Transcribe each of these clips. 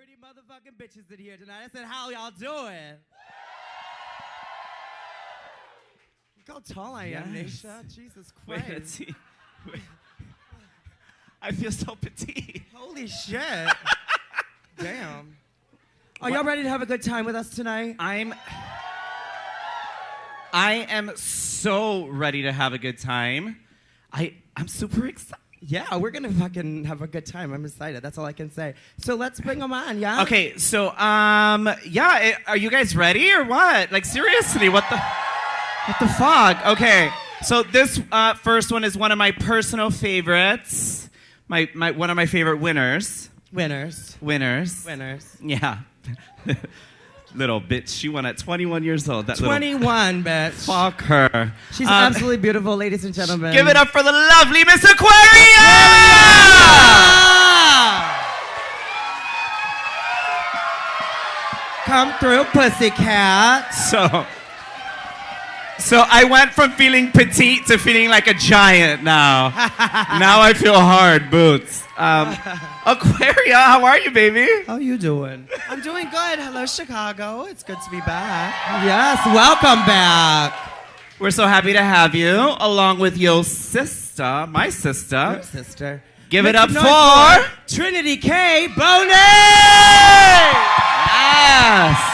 pretty motherfucking bitches in here tonight. I said, how y'all doing? Look how tall I am, Naysha. Jesus Christ. Wait, let's see. Wait. I feel so petite. Holy shit. Damn. Are y'all ready to have a good time with us tonight? I am so ready to have a good time. I'm super excited. Yeah, we're gonna fucking have a good time. I'm excited. That's all I can say. So let's bring them on, yeah? Okay, so, yeah, are you guys ready or what? Like, seriously, what the fuck? Okay, so this first one is one of my personal favorites. One of my favorite winners. Winners. Yeah. Little bitch. She won at 21 years old. That 21, bitch. Fuck her. She's absolutely beautiful, ladies and gentlemen. Give it up for the lovely Miss Aquaria! Come through, pussycat. So I went from feeling petite to feeling like a giant now. Now I feel hard boots. Aquaria, how are you, baby? How you doing? I'm doing good. Hello, Chicago. It's good to be back. Yes, welcome back. We're so happy to have you, along with your sister, my sister. Your sister. Give it up for Trinity K. Boney! Yes!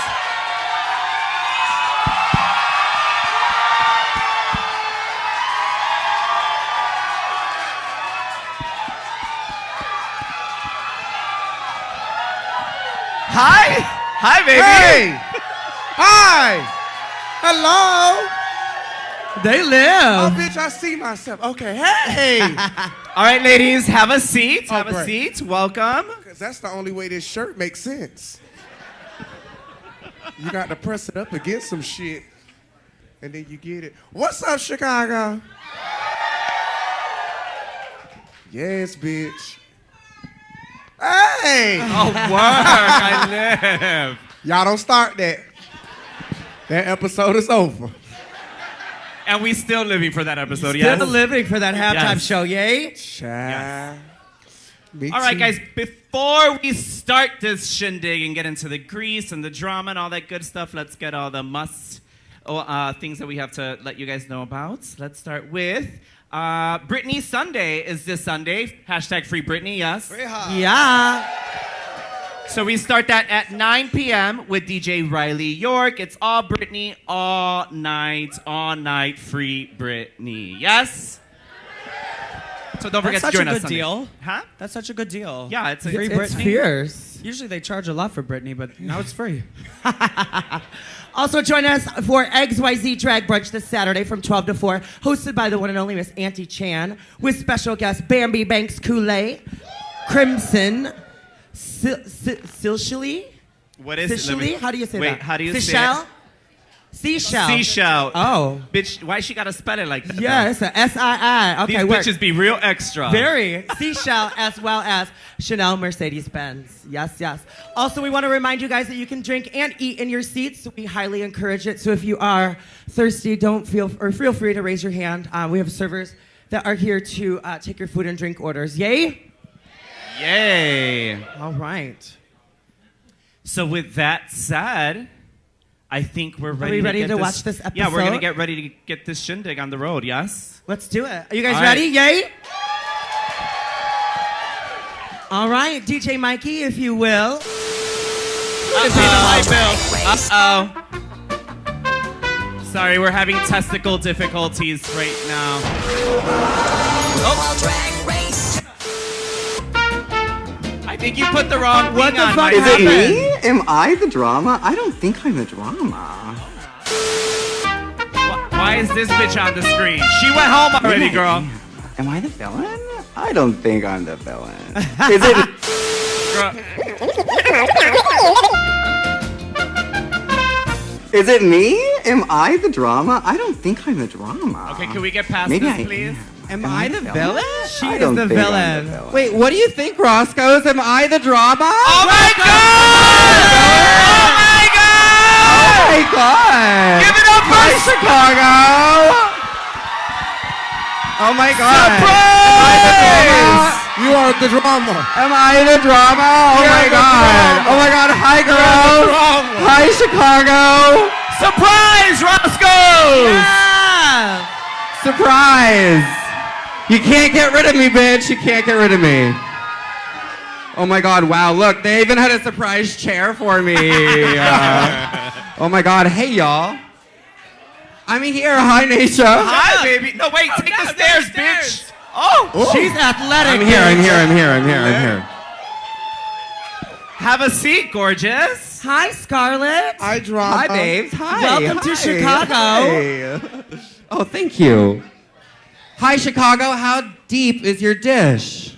Hi, baby. Hey! Hi! Hello! They live. Oh, bitch, I see myself. Okay, hey! All right, ladies, have a seat. Oh, have a great. seat. Welcome. Because that's the only way this shirt makes sense. You got to press it up against some shit, and then you get it. What's up, Chicago? Yes, bitch. Hey! Oh, work. I live. Y'all don't start that. That episode is over. And we still living for that episode, Still yes? living for that halftime Yes. show, yay? Child. Me All right, too. guys, before we start this shindig and get into the grease and the drama and all that good stuff, let's get all the things that we have to let you guys know about. Let's start with Britney Sunday is this Sunday. Hashtag free Britney, yes? Yeah. So we start that at 9 p.m. with DJ Riley York. It's all Britney, all night, free Britney. Yes? So don't forget That's to join such a us good Sunday. deal. Huh? That's such a good deal. Yeah, it's Free It's Britney. fierce. Usually they charge a lot for Britney, but now it's free. Also join us for XYZ Drag Brunch this Saturday from 12 to 4, hosted by the one and only Miss Auntie Chan, with special guests Bambi Banks Kool-Aid, Crimson, Silshily? What is it? Silshily? How do you say that? Wait, how do you say Seychelle? it? Seashell. Seashell. Oh. Bitch, why she gotta spell it like that? Yeah, it's a S-I-I. Okay, These work. bitches be real extra. Very. Seashell as well as Chanel Mercedes-Benz. Yes, yes. Also, we want to remind you guys that you can drink and eat in your seats. We highly encourage it. So if you are thirsty, feel free to raise your hand. We have servers that are here to take your food and drink orders. Yay? Yay. All right. So with that said, I think we're ready. Are we ready get to watch this episode? Yeah, we're gonna get ready to get this shindig on the road. Yes. Let's do it. Are you guys All ready? right. Yay? All right, DJ Mikey, if you will. Uh-oh. Sorry, we're having testicle difficulties right now. I think you put the wrong What thing the on fuck my Is it happened? me? Am I the drama? I don't think I'm the drama. Why is this bitch on the screen? She went home already, girl. Am I the villain? I don't think I'm the villain. Is it? Girl. Is it me? Am I the drama? I don't think I'm the drama. Okay, can we get past Maybe this, I please? Am I the villain? She I is don't the think I'm villain. the villain. Wait, what do you think, Roscoe? Am I the drama? Oh my god! Oh my god! Oh my god! Give it up for Chicago! Oh my god! Surprise! You are the drama. Am I the drama? Oh my god! Oh my Chicago! Surprise, Roscoe! Yeah! Surprise! You can't get rid of me, bitch. You can't get rid of me. Oh my God, wow, look, they even had a surprise chair for me. Oh my God, hey y'all. I'm here, hi Naysha. Hi, baby. No, wait, take the stairs, bitch. Oh, She's athletic. I'm here. have a seat, gorgeous. Hi, Scarlett. I drama. Hi, babes, hi. Welcome to Chicago. Hi. Oh, thank you. Hi, Chicago, how deep is your dish?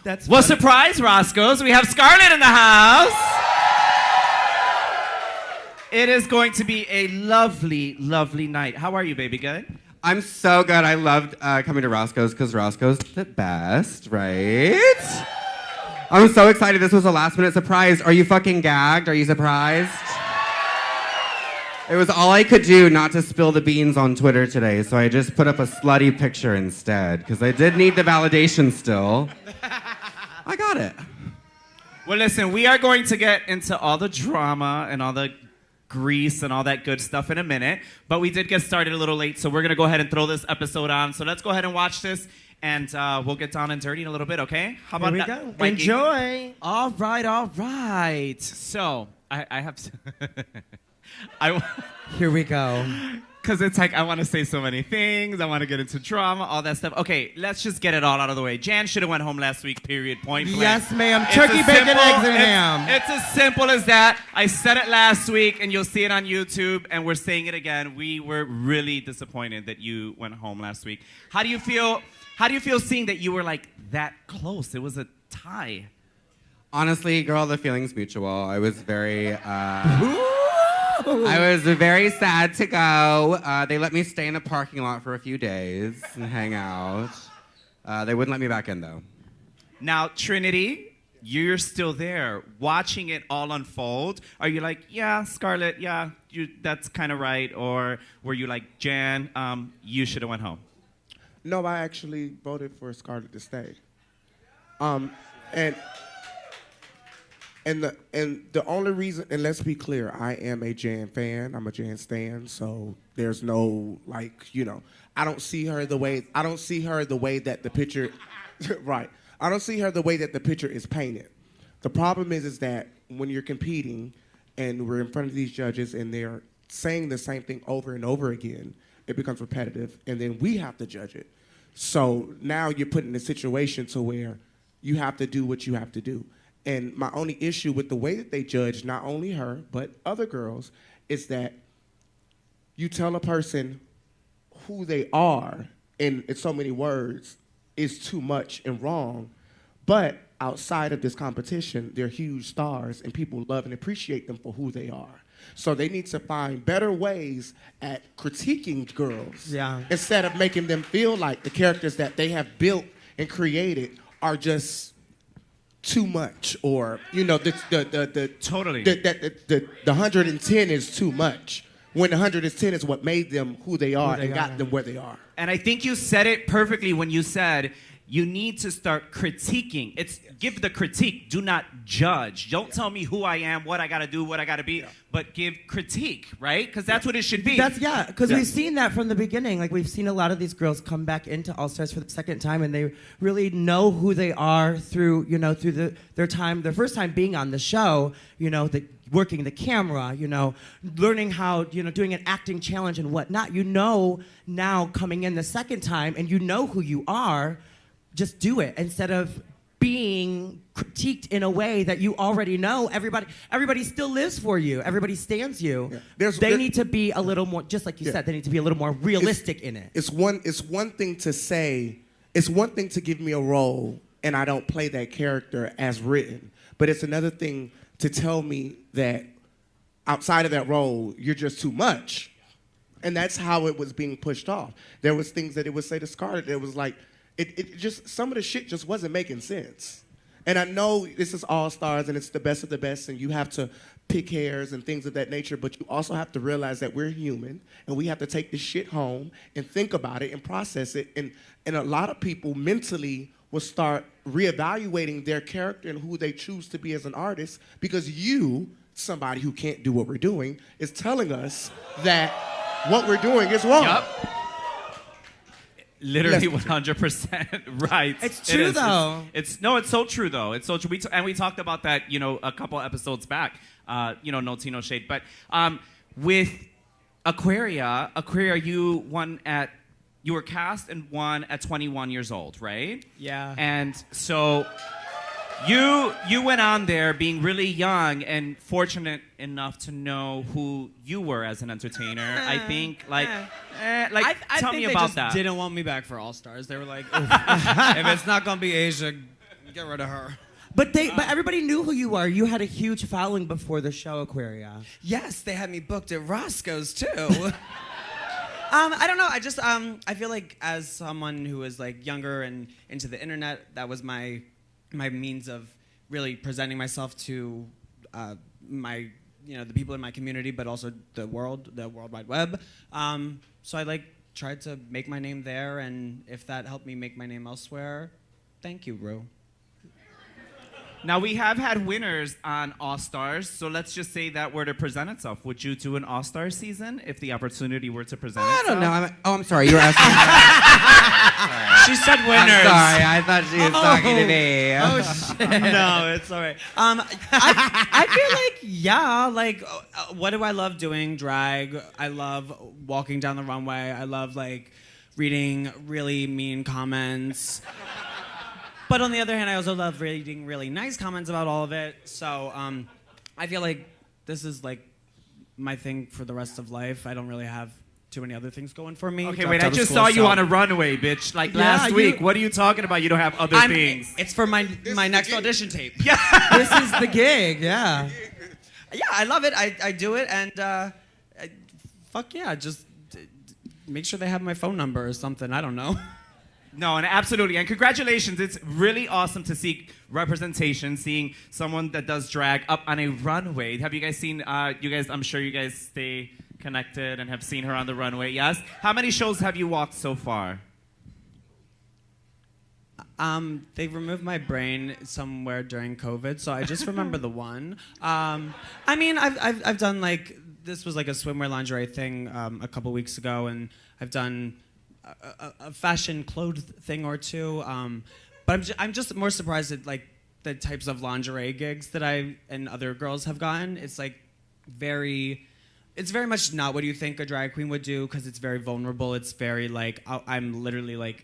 That's Well, funny. surprise, Roscoe's. We have Scarlett in the house. It is going to be a lovely, lovely night. How are you, baby? Good? I'm so good. I loved coming to Roscoe's because Roscoe's the best, right? I'm so excited. This was a last minute surprise. Are you fucking gagged? Are you surprised? It was all I could do not to spill the beans on Twitter today, so I just put up a slutty picture instead because I did need the validation still. I got it. Well, listen, we are going to get into all the drama and all the grease and all that good stuff in a minute, but we did get started a little late, so we're going to go ahead and throw this episode on. So let's go ahead and watch this, and we'll get down and dirty in a little bit, okay? How about Here we that? go. Mikey? Enjoy. All right. So, I have to... Here we go. Because it's like, I want to say so many things. I want to get into drama, all that stuff. Okay, let's just get it all out of the way. Jan should have went home last week, period, point blank. Yes, ma'am. It's Turkey, as bacon, simple- eggs, and it's- ham. It's as simple as that. I said it last week, and you'll see it on YouTube, and we're saying it again. We were really disappointed that you went home last week. How do you feel seeing that you were, like, that close? It was a tie. Honestly, girl, the feeling's mutual. I was very sad to go. They let me stay in the parking lot for a few days and hang out. They wouldn't let me back in, though. Now, Trinity, you're still there, watching it all unfold. Are you like, yeah, Scarlett, yeah, that's kind of right? Or were you like, Jan, you should have went home? No, I actually voted for Scarlet to stay. And the only reason, and let's be clear, I am a Jan fan. I'm a Jan stan, so there's no I don't see her the way that the picture right. I don't see her the way that the picture is painted. The problem is that when you're competing and we're in front of these judges and they're saying the same thing over and over again, it becomes repetitive, and then we have to judge it. So now you're put in a situation to where you have to do what you have to do. And my only issue with the way that they judge not only her, but other girls, is that you tell a person who they are in so many words is too much and wrong. But outside of this competition, they're huge stars, and people love and appreciate them for who they are. So they need to find better ways at critiquing girls instead of making them feel like the characters that they have built and created are just too much, or Totally. the 110 is too much, when the 110 is what made them who they are and got them where they are. And I think you said it perfectly when you said you need to start critiquing. Give the critique, do not judge. Don't tell me who I am, what I gotta do, what I gotta be, but give critique, right? Because that's what it should be. Because we've seen that from the beginning. Like, we've seen a lot of these girls come back into All Stars for the second time, and they really know who they are through their first time being on the show, working the camera, learning how, doing an acting challenge and whatnot. Now coming in the second time, and who you are, just do it instead of being critiqued in a way that you already know. Everybody still lives for you. Everybody stands you. Yeah. They need to be a little more, just like you said, they need to be a little more realistic in it. It's one thing to say, it's one thing to give me a role and I don't play that character as written, but it's another thing to tell me that outside of that role, you're just too much. And that's how it was being pushed off. There was things that it would say to Scarlett that was like, it just, some of the shit just wasn't making sense. And I know this is All Stars and it's the best of the best and you have to pick hairs and things of that nature, but you also have to realize that we're human and we have to take this shit home and think about it and process it. And a lot of people mentally will start reevaluating their character and who they choose to be as an artist because you, somebody who can't do what we're doing, is telling us that what we're doing is wrong. Yup. Literally 100% right. It's true, though. It's so true, though. It's so true. We talked about that, a couple episodes back. No tea, no shade. But with Aquaria, you were cast and won at 21 years old, right? Yeah. And so you went on there being really young and fortunate enough to know who you were as an entertainer. I think, tell me about that. They just didn't want me back for All Stars. They were like, if it's not gonna be Asia, get rid of her. But everybody knew who you were. You had a huge following before the show, Aquaria. Yes, they had me booked at Roscoe's too. I don't know. I just I feel like as someone who was like younger and into the internet, that was my means of really presenting myself to the people in my community, but also the World Wide Web. So I tried to make my name there, and if that helped me make my name elsewhere, thank you, Ru. Now, we have had winners on All-Stars, so let's just say that were to present itself. Would you do an All-Star season if the opportunity were to present itself? I don't know. I'm sorry. You were asking me. She said winners. I'm sorry. I thought she was talking to me. Oh, shit. No, it's all right. I feel like, yeah, what do I love doing? Drag. I love walking down the runway. I love, reading really mean comments. But on the other hand, I also love reading really nice comments about all of it. So I feel like this is my thing for the rest of life. I don't really have too many other things going for me. Okay, wait, I just saw you on a runway, bitch, last week. What are you talking about? You don't have other things. It's for my next audition tape. Yeah. This is the gig, yeah. Yeah, I love it. I do it, and fuck yeah, just make sure they have my phone number or something. I don't know. No, and absolutely. And congratulations. It's really awesome to see representation, seeing someone that does drag up on a runway. Have you guys seen, I'm sure you guys stay connected and have seen her on the runway, yes? How many shows have you walked so far? They removed my brain somewhere during COVID, so I just remember the one. I mean, I've done this was a swimwear lingerie thing a couple weeks ago, and I've done a fashion clothes thing or two, but I'm just more surprised at the types of lingerie gigs that I and other girls have gotten. It's very much not what you think a drag queen would do because it's very vulnerable. It's very I'm literally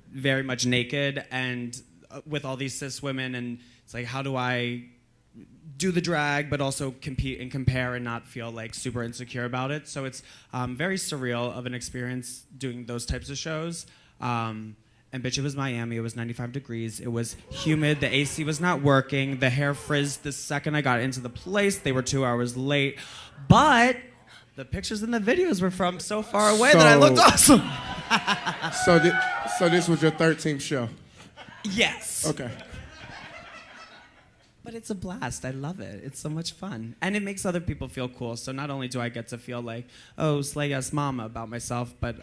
very much naked and with all these cis women, and it's how do I do the drag, but also compete and compare and not feel super insecure about it. So it's very surreal of an experience doing those types of shows. And bitch, it was Miami. It was 95 degrees. It was humid. The AC was not working. The hair frizzed the second I got into the place. They were 2 hours late. But the pictures and the videos were from so far away that I looked awesome. So this was your 13th show? Yes. Okay. But it's a blast. I love it. It's so much fun. And it makes other people feel cool. So not only do I get to feel slay yes mama about myself, but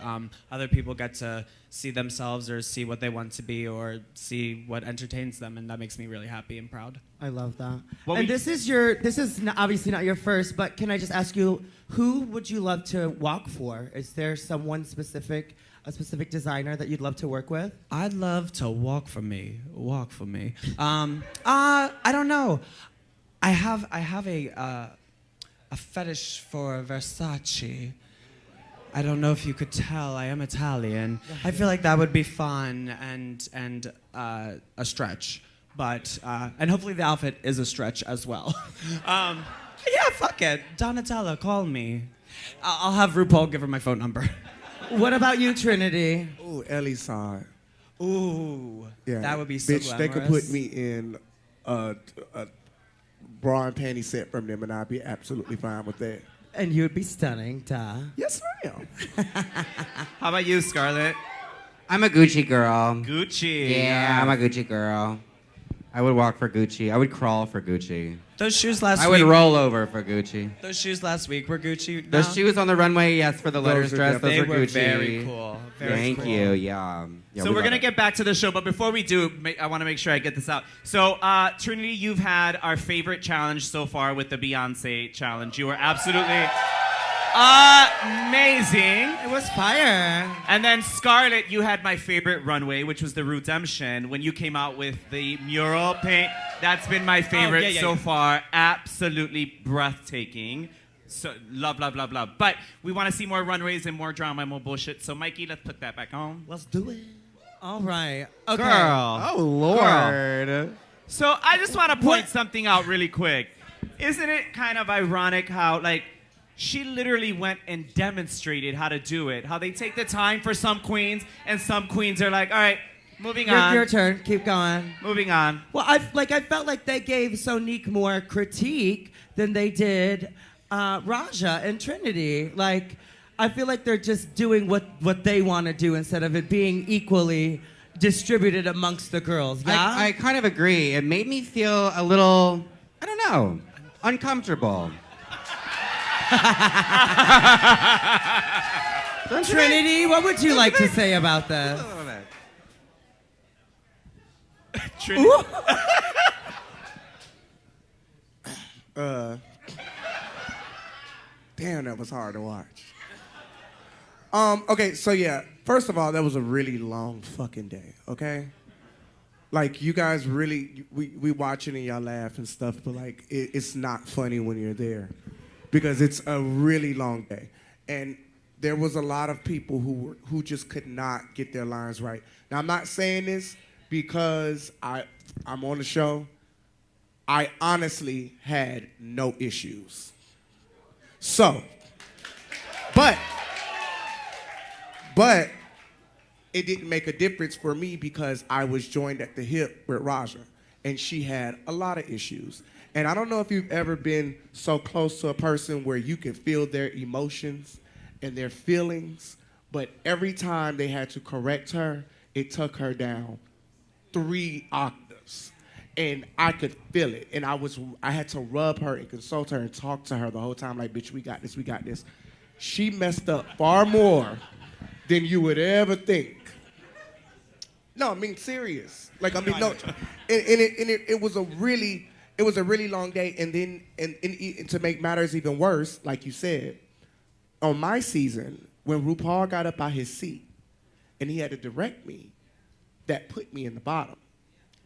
other people get to see themselves or see what they want to be or see what entertains them. And that makes me really happy and proud. I love that. This is obviously not your first, but can I just ask you, who would you love to walk for? Is there someone a specific designer that you'd love to work with? I'd love to walk for me. Walk for me. I don't know. I have a fetish for Versace. I don't know if you could tell. I am Italian. I feel like that would be fun and a stretch. But and hopefully the outfit is a stretch as well. Yeah, fuck it. Donatella, call me. I'll have RuPaul give her my phone number. What about you, Trinity? Ooh, Ellie's side. Ooh, yeah. That would be so bitch, glamorous. they could put me in a bra and panty set from them, and I'd be absolutely fine with that. And you'd be stunning, duh. Yes, ma'am. How about you, Scarlett? I'm a Gucci girl. Gucci. Yeah, I'm a Gucci girl. I would walk for Gucci. I would crawl for Gucci. Those shoes last I week. would roll over for Gucci. Those shoes last week were Gucci. No? Those shoes on the runway, yes, for the letters are dress. Those They were were Gucci. very cool. Very Thank cool. you. Yeah. So we're gonna get back to the show, but before we do, I want to make sure I get this out. So Trinity, you've had our favorite challenge so far with the Beyonce challenge. You were absolutely amazing. It was fire. And then Scarlett, you had my favorite runway, which was the Redemption, when you came out with the mural paint. That's been my favorite so far. Absolutely breathtaking. So love, love, love, love. But we want to see more runways and more drama and more bullshit. So Mikey, let's put that back on. Let's do it. All right. Okay. Girl. Oh, Lord. So I just want to point something out really quick. Isn't it kind of ironic how, like, she literally went and demonstrated how to do it? How they take the time for some queens, and some queens are like, all right, moving on. Your turn. Keep going. Moving on. Well, I felt like they gave Sonique more critique than they did Raja and Trinity. Like, I feel like they're just doing what they want to do instead of it being equally distributed amongst the girls. Yeah? I kind of agree. It made me feel a little, I don't know, uncomfortable. Trinity, what would you like to say about this? A little bit. Trinity. Damn, that was hard to watch. Okay, so yeah, first of all, that was a really long fucking day, okay? Like, you guys really, we watching and y'all laugh and stuff, but like, it's not funny when you're there because it's a really long day. And there was a lot of people who just could not get their lines right. Now, I'm not saying this because I'm on the show. I honestly had no issues. So, but it didn't make a difference for me because I was joined at the hip with Raja, and she had a lot of issues. And I don't know if you've ever been so close to a person where you can feel their emotions and their feelings, but every time they had to correct her, it took her down 3 octaves. And I could feel it. And I had to rub her and consult her and talk to her the whole time, like, bitch, we got this, we got this. She messed up far more than you would ever think. No, I mean, serious. Like, I mean, no. It was a really long day. And then, and to make matters even worse, like you said, on my season, when RuPaul got up out his seat and he had to direct me, that put me in the bottom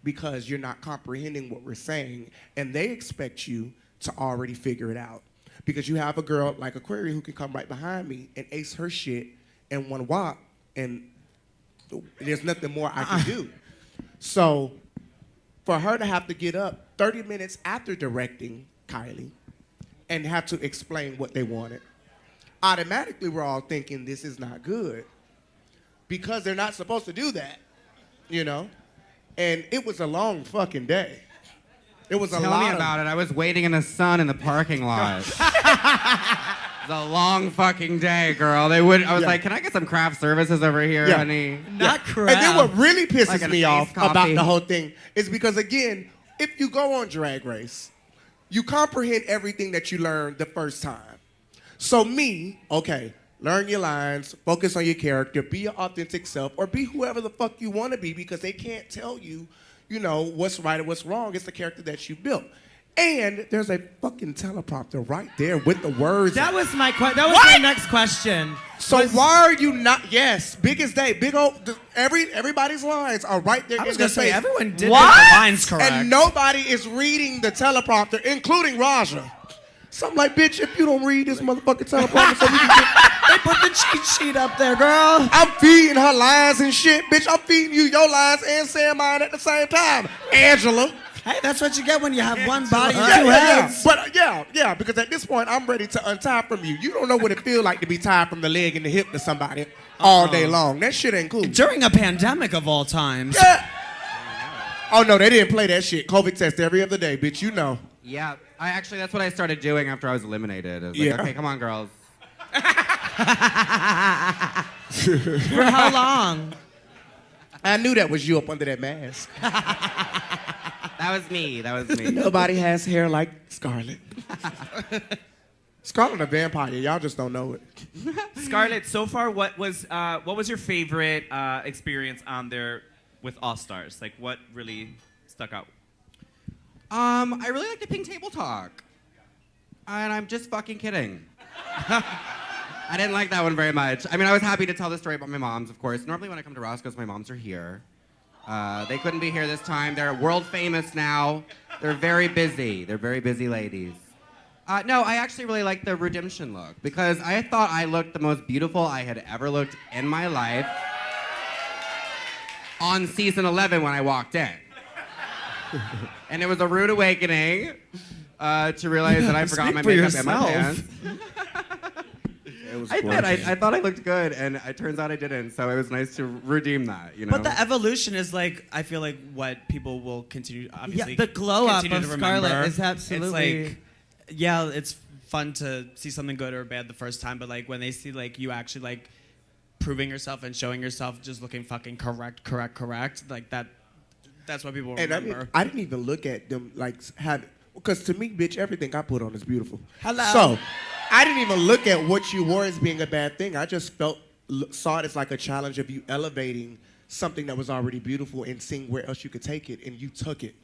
because you're not comprehending what we're saying, and they expect you to already figure it out. Because you have a girl like Aquaria who can come right behind me and ace her shit in one whop, and there's nothing more I can do. So for her to have to get up 30 minutes after directing Kylie and have to explain what they wanted, automatically we're all thinking this is not good because they're not supposed to do that, you know? And it was a long fucking day. It was a lot. Tell me about it. I was waiting in the sun in the parking lot. It was a long fucking day, girl. I was like, can I get some craft services over here, honey? Not craft. And then what really pisses Like me an off iced coffee. about the whole thing is because, again, if you go on Drag Race, you comprehend everything that you learned the first time. So me, okay, learn your lines, focus on your character, be your authentic self, or be whoever the fuck you want to be because they can't tell you, you know, what's right or what's wrong. It's the character that you built. And there's a fucking teleprompter right there with the words. That was my my next question. So why are you not? Yes, biggest day, big old. Everybody's lines are right there. I was in gonna their say face. everyone did get the lines correct. And nobody is reading the teleprompter, including Raja. So I'm like, bitch, if you don't read this motherfucking teleprompter, so we can get. They put the cheat sheet up there, girl. I'm feeding her lines and shit, bitch. I'm feeding you your lines and saying mine at the same time, Angela. Hey, that's what you get when you have one body and two heads. But yeah, because at this point, I'm ready to untie from you. You don't know what it feels like to be tied from the leg and the hip to somebody all day long. That shit ain't cool. During a pandemic of all times. Yeah. Oh, no, they didn't play that shit. COVID test every other day, bitch, you know. Yeah, that's what I started doing after I was eliminated. I was like, okay, come on, girls. For how long? I knew that was you up under that mask. That was me. That was me. Nobody has hair like Scarlet. Scarlet a vampire. Y'all just don't know it. Scarlett, so far, what was your favorite experience on there with All Stars? Like, what really stuck out? I really like the pink table talk. And I'm just fucking kidding. I didn't like that one very much. I mean, I was happy to tell the story about my moms, of course. Normally when I come to Roscoe's, my moms are here. They couldn't be here this time. They're world famous now. They're very busy. They're very busy ladies. No, I actually really like the redemption look because I thought I looked the most beautiful I had ever looked in my life on season 11 when I walked in. And it was a rude awakening to realize that I forgot my makeup and my pants. I thought I looked good, and it turns out I didn't. So it was nice to redeem that, you know. But the evolution is like I feel like what people will continue. Obviously, the glow up continue of to remember. Scarlet is absolutely. It's like, yeah, it's fun to see something good or bad the first time, but like when they see like you actually like proving yourself and showing yourself just looking fucking correct, like that. That's what people remember. I didn't even look at them like because to me, bitch, everything I put on is beautiful. Hello. So I didn't even look at what you wore as being a bad thing. I just saw it as like a challenge of you elevating something that was already beautiful and seeing where else you could take it, and you took it.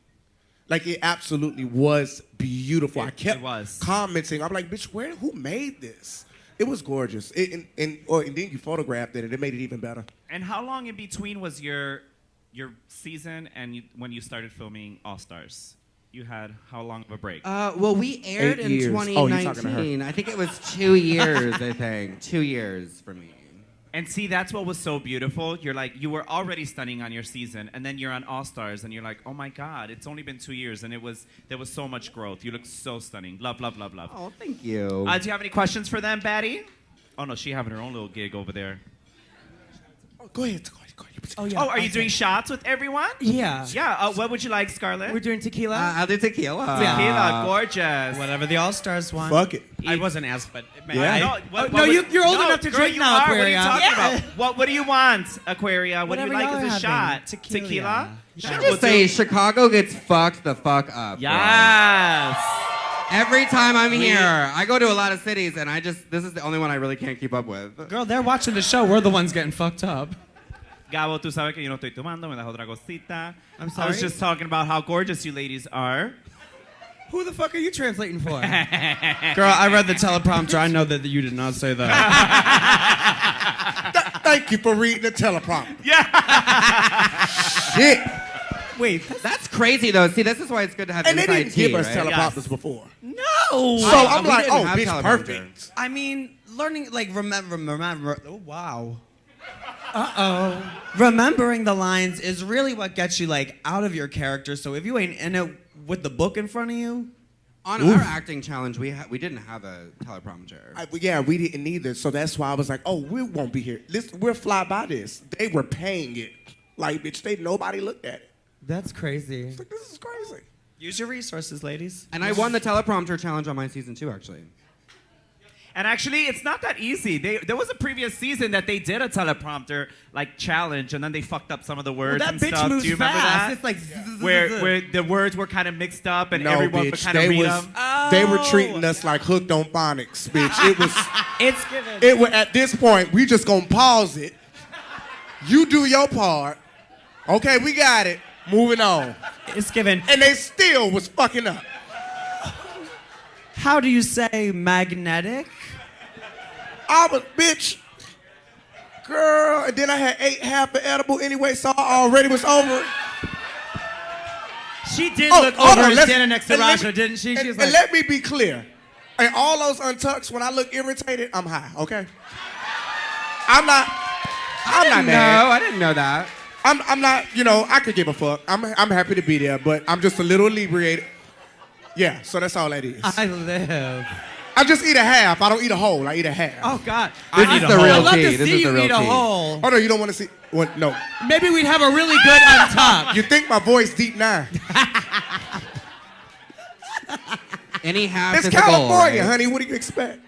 Like, it absolutely was beautiful. I kept commenting. I'm like, bitch, who made this? It was gorgeous. And then you photographed it, and it made it even better. And how long in between was your season and when you started filming All Stars? You had how long of a break? Well, we aired 8 in years. 2019. I think it was 2 years, 2 years for me. And see, that's what was so beautiful. You're like, you were already stunning on your season, and then you're on All Stars, and you're like, oh my God, it's only been 2 years, and there was so much growth. You look so stunning. Love, love, love, love. Oh, thank you. Do you have any questions for them, Batty? Oh no, she having her own little gig over there. Oh, go ahead. Oh, yeah. Oh, are you doing shots with everyone? Yeah. Yeah. What would you like, Scarlett? We're doing tequila. I'll do tequila. Tequila, gorgeous. Whatever the All Stars want. Fuck it. I wasn't asked, but Yeah. You're old enough to drink now, Aquaria. What are you talking about? What do you want, Aquaria? What do you Whatever like y'all as a having. shot? Tequila. Should just say Chicago gets fucked the fuck up. Yes. Every time I'm here, I go to a lot of cities, and this is the only one I really can't keep up with. Girl, they're watching the show. We're the ones getting fucked up. Gabo, tú sabes que yo no estoy tomando, me das otra cosita. I'm sorry? I was just talking about how gorgeous you ladies are. Who the fuck are you translating for? Girl, I read the teleprompter. I know that you did not say that. Thank you for reading the teleprompter. Yeah. Shit. Wait. That's crazy, though. See, this is why it's good to have And they inside didn't give us right? teleprompters before. No. So I'm we like, didn't oh, have bitch, teleprompter. perfect. I mean, learning, like, remember. Oh, wow. Remembering the lines is really what gets you, like, out of your character. So if you ain't in it with the book in front of you. On our acting challenge, we didn't have a teleprompter. We didn't either. So that's why I was like, oh, we won't be here. We'll fly by this. They were paying it. Like, bitch, nobody looked at it. That's crazy. It's like, this is crazy. Use your resources, ladies. And I won the teleprompter challenge on my season 2, actually. And actually, it's not that easy. There was a previous season that they did a teleprompter like challenge, and then they fucked up some of the words That and bitch stuff. moves Do you remember fast. that? It's like where the words were kind of mixed up, and No, everyone bitch, would kind of read them. They were treating us like hooked on phonics, bitch. It was. It's given. It was at this point. We just gonna pause it. You do your part. Okay, we got it. Moving on. It's given. And they still was fucking up. How do you say magnetic? I was, bitch, girl, and then I had 8 half an edible anyway, so I already was over it. She did Oh, look hold over on, and let's- standing next to and let Rasha, me- didn't she? She And, was and like, let me be clear. In all those untucks, when I look irritated, I'm high, okay? I'm not mad. No, I didn't know that. I'm not, I could give a fuck. I'm happy to be there, but I'm just a little inebriated. Yeah, so that's all that is. I live. I just eat a half. I don't eat a whole. I eat a half. Oh, God. This is the I'd real love tea. to This see is the you real eat a tea. hole. Oh, no, you don't want to see? What? No. Maybe we'd have a really good on top. You think my voice deep now? Any half It's is a goal, California, right? honey. What do you expect?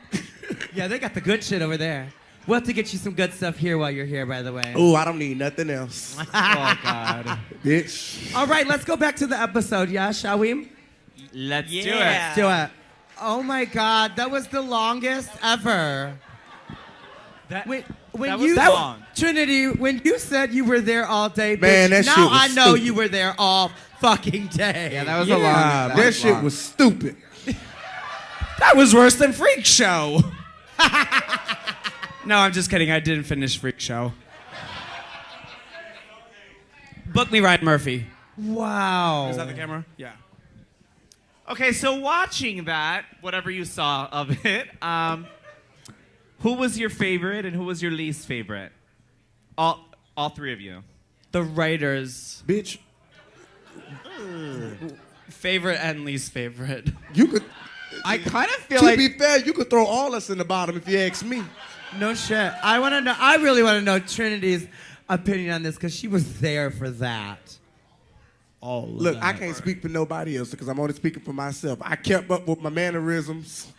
Yeah, they got the good shit over there. We'll have to get you some good stuff here while you're here, by the way. Ooh, I don't need nothing else. Oh, God. Bitch. All right, let's go back to the episode, yeah, shall we? Let's do it. Let's do it. Oh my God, that was the longest ever. That When was you long. Trinity, when you said you were there all day, bitch, Man, that now shit was I know stupid. you were there all fucking day. Yeah, that was a long. That shit was stupid. That was worse than Freak Show. No, I'm just kidding. I didn't finish Freak Show. Book me, Ryan Murphy. Wow. Is that the camera? Yeah. Okay, so watching that, whatever you saw of it, who was your favorite and who was your least favorite? All three of you. The writers. Bitch, Favorite and least favorite. you could. I kind of feel To like be fair, you could throw all us in the bottom if you ask me. No shit. I want to know. I really want to know Trinity's opinion on this because she was there for that. Look, I can't speak for nobody else because I'm only speaking for myself. I kept up with my mannerisms.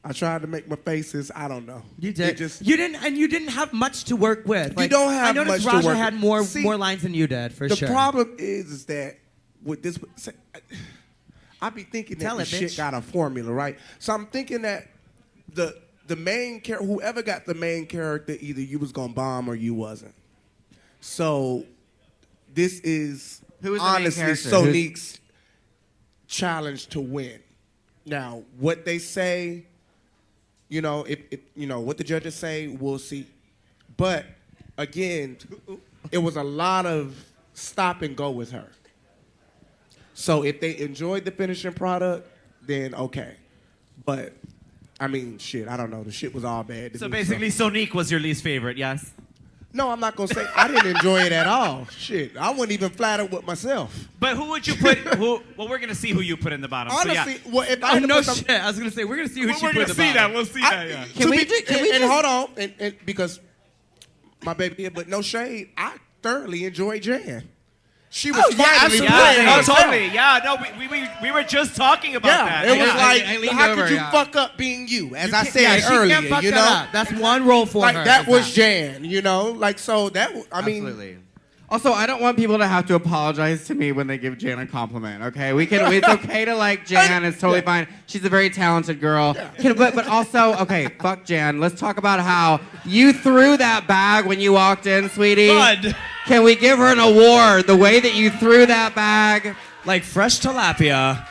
I tried to make my faces. I don't know. You did. It just, You didn't have much to work with. You don't have I noticed much to Raja work had with. See, more lines than you did, for the sure. problem is that with this, I be thinking that Tell the it, shit bitch. got a formula, right? So I'm thinking that the main character, whoever got the main character, either you was gonna bomb or you wasn't. So this is Who was the main honestly character? Sonique's challenge to win. Now, what they say, you know, if you know what the judges say, we'll see. But again, it was a lot of stop and go with her. So if they enjoyed the finishing product, then okay. But I mean, shit, I don't know. The shit was all bad. to So me, basically, Sonique was your least favorite, yes? no, I'm not gonna say I didn't enjoy it at all. Shit, I wasn't even flattered with myself. But who would you put? Well, we're gonna see who you put in the bottom. Honestly, so well, if I Oh, had to no put some, shit. I was going to say, we're going to see who yeah. she We're put gonna at the see that. bottom. We'll see I- that. Yeah. to we be- ju- can we and just- hold on, and because my baby here, but no shade, I thoroughly enjoyed Jan. She was finally Yeah, playing no, herself. totally. Yeah, no, we were just talking about Yeah, that. it was Yeah. like, I leaned how over, could you yeah. fuck up being you? As I Yeah, said she earlier, can't fuck you that know, up. That's one role for like her. that is was Jan, you know, like so that. I mean, Absolutely. Also, I don't want people to have to apologize to me when they give Jan a compliment. Okay, it's okay to like Jan. It's totally fine. She's a very talented girl. But also, okay, fuck Jan. Let's talk about how you threw that bag when you walked in, sweetie. Bud. Can we give her an award? The way that you threw that bag. Like fresh tilapia.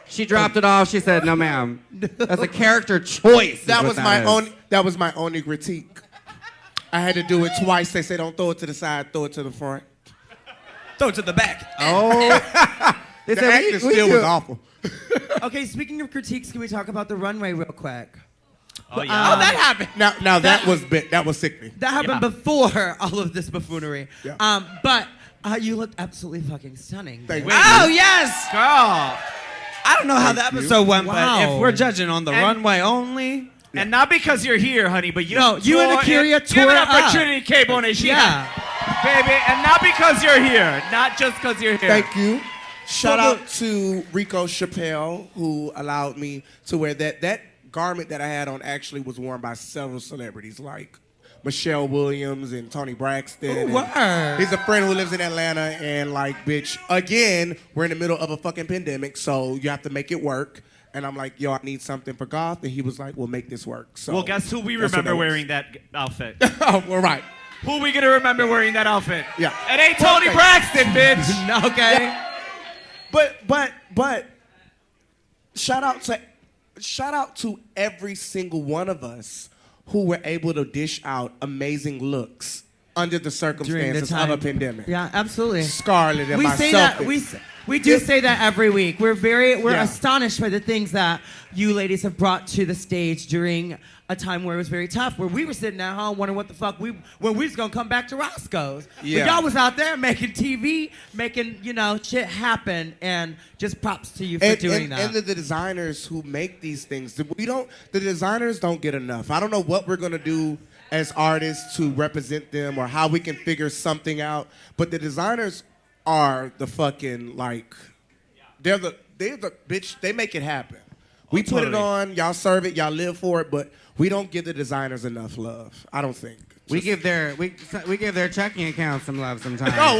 She dropped it off. She said, "No, ma'am. That's a character choice." that is was what my is." only. That was my only critique. I had to do it twice. They say don't throw it to the side, throw it to the front. Throw it to the back. Oh. They The said, acting still was awful. Okay, speaking of critiques, can we talk about the runway real quick? Oh yeah. Oh, that happened. Now that was sickening. That happened Yeah. before all of this buffoonery. Yeah. But you looked absolutely fucking stunning. Thank bitch. you. Oh, yes. Girl. I don't know how the episode went, but Wow. if we're judging on the And- runway only, And not because you're here, honey, but you. No, you and Aquaria Give it tore up for up. Trinity K. Bonet. Yeah. Baby, and not because you're here. Not just because you're here. Thank you. Shout So out to Rico Chappelle who allowed me to wear that garment that I had on. Actually, was worn by several celebrities like Michelle Williams and Tony Braxton. Ooh, and word. He's a friend who lives in Atlanta, and like, bitch, again, we're in the middle of a fucking pandemic, so you have to make it work. And I'm like, yo, I need something for goth, and he was like, we'll make this work. So Well, guess who we that's what remember that was. wearing that outfit? Oh, well, right. Who we gonna remember wearing that outfit? Yeah. It ain't Tony Okay. Braxton, bitch. Okay. But shout out to every single one of us who were able to dish out amazing looks under the During the circumstances time. of a pandemic. Yeah, absolutely. Scarlet and We myself. say that we do say that every week. We're Yeah. astonished by the things that you ladies have brought to the stage during a time where it was very tough, where we were sitting at home wondering what the fuck when we was gonna come back to Roscoe's. Yeah. But y'all was out there making TV, making shit happen, and just props to you for doing that. And the designers who make these things, the designers don't get enough. I don't know what we're gonna do as artists to represent them or how we can figure something out, but the designers are the fucking they're the bitch. They make it happen. We put it totally. on, y'all serve it, y'all live for it, but we don't give the designers enough love. I don't think. We give their checking account some love sometimes. Oh,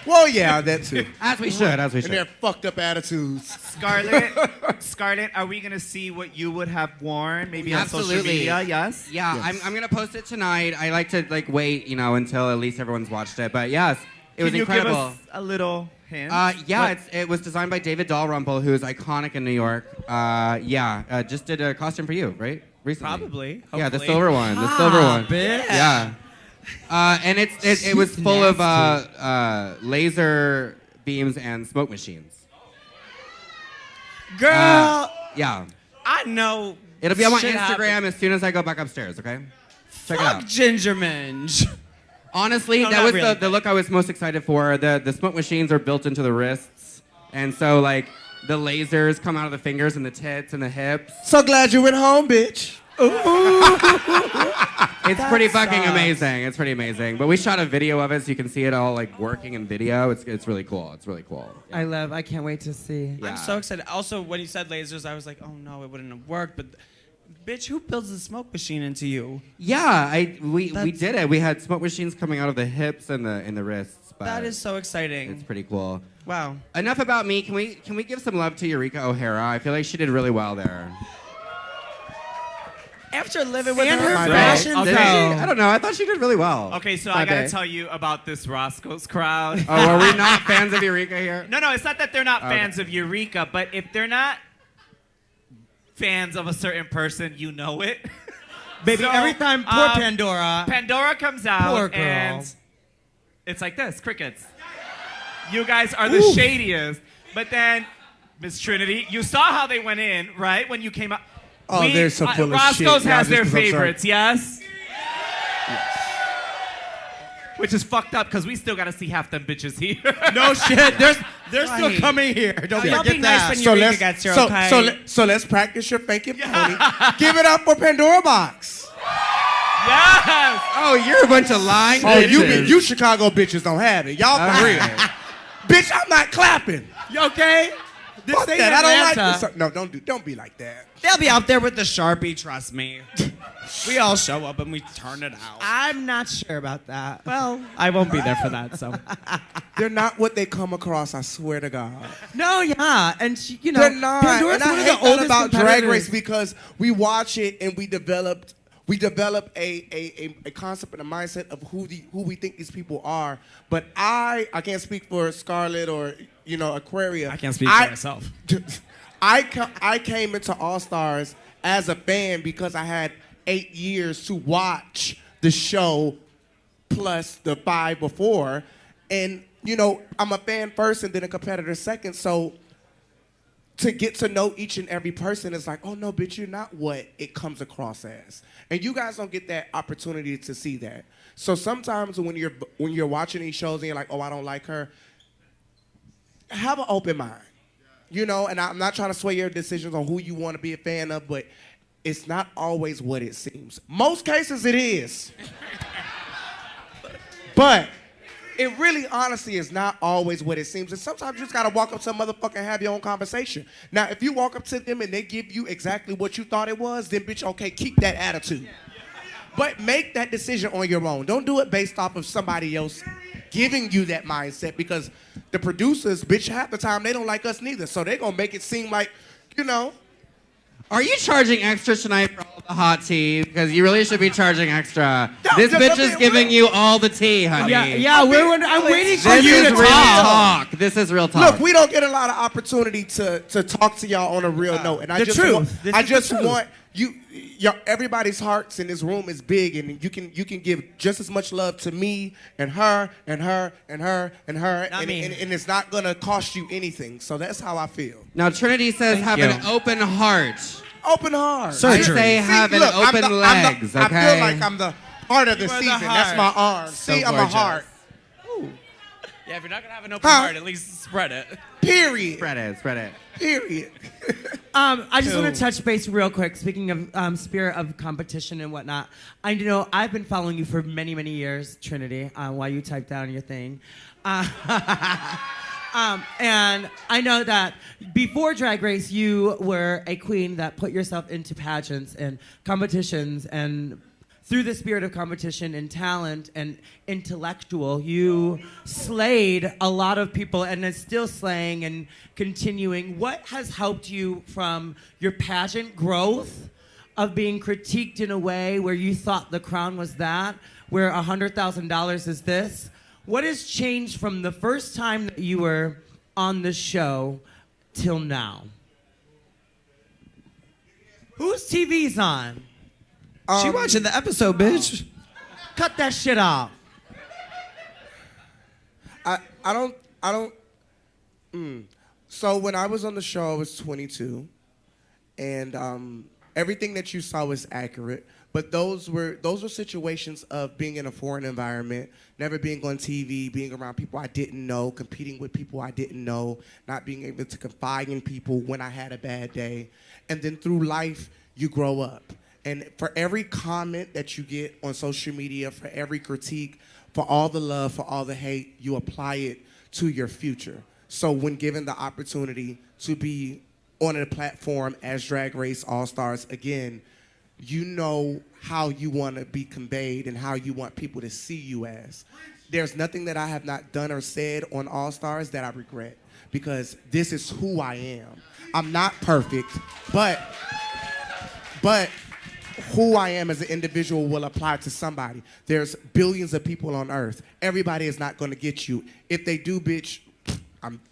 well, yeah, that too. As we should. And their fucked up attitudes. Scarlett, are we gonna see what you would have worn? Maybe on social Absolutely. media. Yes. Yeah, Yes. I'm gonna post it tonight. I like to wait, until at least everyone's watched it. But yes, it was Can you incredible. give us a little hint? It was designed by David Dalrymple, who is iconic in New York. Just did a costume for you, right? Recently. Probably. Yeah, the hopefully. silver one. The silver one. bitch. Yeah. And it was full of laser beams and smoke machines. Girl, Yeah. I know. It'll be on my shit Instagram happened. as soon as I go back upstairs, okay? Check it Fuck out. Ginger Minge. Honestly, No, that not was really. the look I was most excited for. The smoke machines are built into the wrists. And so, the lasers come out of the fingers and the tits and the hips. So glad you went home, bitch. It's pretty fucking amazing. It's pretty amazing. But we shot a video of it so you can see it all working in video. It's really cool. It's really cool. Yeah. I can't wait to see. Yeah. I'm so excited. Also, when you said lasers, I was like, oh no, it wouldn't have worked. But, bitch, who builds a smoke machine into you? Yeah, we did it. We had smoke machines coming out of the hips and the wrists. But That is so exciting. It's pretty cool. Wow. Enough about me. Can we give some love to Eureka O'Hara? I feel like she did really well there. After living with And her, her for- fashion, Okay. though. I don't know. I thought she did really well. Okay, so My I gotta bad. tell you about this Roscoe's crowd. Oh, are we not fans of Eureka here? No, it's not that they're not Okay. fans of Eureka, but if they're not fans of a certain person, you know it. Baby, So, every time poor Pandora. Pandora comes out Poor girl. and it's like this, crickets. You guys are the shadiest. But then, Miss Trinity, you saw how they went in, right? When you came out. Oh, they're so full of shit. Roscoe's Yeah, has their just 'cause I'm sorry. favorites, yes? Which is fucked up because we still gotta see half them bitches here. No shit. They're still Right. coming here. Don't Y'all forget be nice that. when Eureka gets here, okay? So let's practice your fake it pony. Give it up for Pandora Box. Yes! Oh, you're a bunch of lying Oh, bitches. you Chicago bitches don't have it. Y'all for real. Bitch, I'm not clapping. You okay? This Fuck ain't that. I don't like Atlanta. this. No, don't be like that. They'll be out there with the Sharpie, trust me. We all show up and we turn it out. I'm not sure about that. Well, I won't be there for that, so. They're not what they come across, I swear to God. No, yeah, and she, They're not. Pandora's And I one of hate the oldest that about Drag competitors. Race because we watch it and we develop a concept and a mindset of who we think these people are. But I can't speak for Scarlet or Aquaria. I can't speak for myself. I came into All Stars as a fan because I had 8 years to watch the show plus the 5 before, and I'm a fan first and then a competitor second. So to get to know each and every person is like, oh no, bitch, you're not what it comes across as. And you guys don't get that opportunity to see that. So sometimes when you're watching these shows and you're like, oh, I don't like her, have an open mind. And I'm not trying to sway your decisions on who you want to be a fan of, but it's not always what it seems. Most cases it is. But it really, honestly, is not always what it seems. And sometimes you just gotta walk up to a motherfucker and have your own conversation. Now, if you walk up to them and they give you exactly what you thought it was, then bitch, okay, keep that attitude. But make that decision on your own. Don't do it based off of somebody else giving you that mindset, because the producers, bitch, half the time they don't like us neither. So they're gonna make it seem like, Are you charging extra tonight for all the hot tea? Because you really should be charging extra. No, This just bitch a is bit giving real. you all the tea, honey. Yeah, I'm waiting for This you is to real talk. talk. This is real talk. Look, we don't get a lot of opportunity to talk to y'all on a real note, and I the just truth. want, This I is the just truth. want everybody's hearts in this room is big, and you can give just as much love to me and her and her and her and her, Not and, me. and it's not gonna cost you anything. So that's how I feel. Now, Trinity says have an open heart. Open heart. I say have an open legs, okay? I feel like I'm the heart of the You are the season. That's my arm. So See, I'm a gorgeous. heart. Yeah, if you're not gonna have an open Huh? heart, at least spread it. Period. Spread it, spread it. Period. I just want to touch base real quick. Speaking of spirit of competition and whatnot, I know I've been following you for many, many years, Trinity. While you type down your thing, And I know that before Drag Race, you were a queen that put yourself into pageants and competitions, and through the spirit of competition and talent and intellectual, you slayed a lot of people and is still slaying and continuing. What has helped you from your pageant growth of being critiqued in a way where you thought the crown was that, where $100,000 is this? What has changed from the first time that you were on the show till now? Whose TV's on? She watching the episode, bitch. Cut that shit off. I don't. So when I was on the show, I was 22, and everything that you saw was accurate. But those were situations of being in a foreign environment, never being on TV, being around people I didn't know, competing with people I didn't know, not being able to confide in people when I had a bad day. And then through life, you grow up. And for every comment that you get on social media, for every critique, for all the love, for all the hate, you apply it to your future. So when given the opportunity to be on a platform as Drag Race All-Stars again, you know how you want to be conveyed and how you want people to see you as. There's nothing that I have not done or said on All-Stars that I regret, because this is who I am. I'm not perfect, but who I am as an individual will apply to somebody. There's billions of people on Earth. Everybody is not going to get you. If they do, bitch,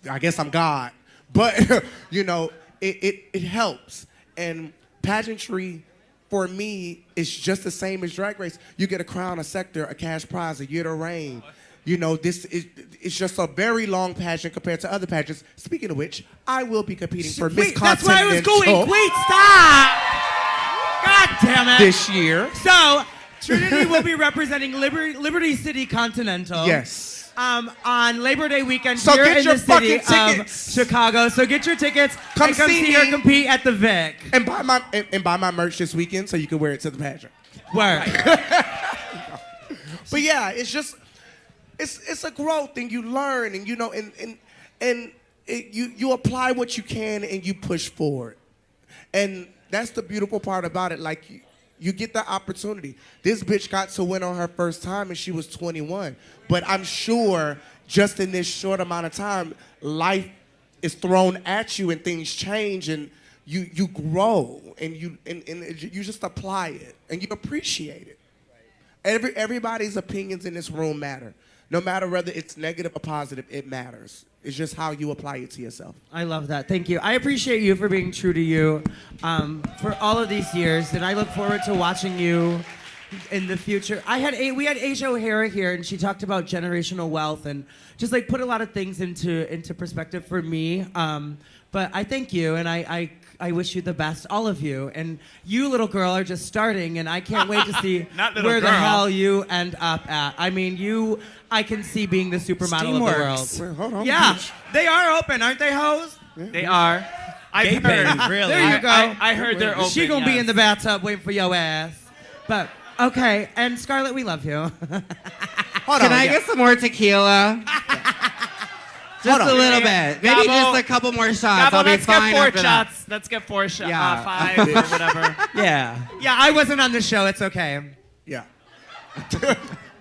I guess I'm God. But, you know, it helps. And pageantry, for me, is just the same as Drag Race. You get a crown, a scepter, a cash prize, a year to reign. You know, it's just a very long pageant compared to other pageants. Speaking of which, I will be competing for Miss Continental. That's where I was going. Wait, stop! God damn it. This year. So, Trinity will be representing Liberty City Continental. Yes. On Labor Day weekend So here get in your the city fucking of tickets. Chicago. So get your tickets Come and come see see her me. compete at the Vic. And buy my merch this weekend so you can wear it to the pageant. Word. But yeah, it's just it's a growth, and you learn, and you know, you apply what you can and you push forward. And that's the beautiful part about it. Like, you get the opportunity. This bitch got to win on her first time and she was 21. But I'm sure just in this short amount of time, life is thrown at you and things change, and you grow, and you just apply it and you appreciate it. Everybody's opinions in this room matter. No matter whether it's negative or positive, it matters. It's just how you apply it to yourself. I love that. Thank you. I appreciate you for being true to you for all of these years, and I look forward to watching you in the future. We had Asia O'Hara here, and she talked about generational wealth and just like put a lot of things into perspective for me. But I thank you, and I wish you the best, all of you. And you, little girl, are just starting, and I can't wait to see where the hell you end up at. I mean, I can see being the supermodel of the world. Well, hold on, Yeah, bitch. they are open, aren't they, hoes? They are. I've heard. really. There you go. I heard they're open. She gonna be yes. in the bathtub waiting for your ass. But okay, and Scarlett, we love you. Can I get some more tequila? Just a little bit. Maybe Gabo, just a couple more shots. Gabo, I'll be let's fine get 4 after that. shots. Let's get 4 shots. Yeah. 5 or whatever. Yeah. Yeah, I wasn't on the show. It's okay. Yeah.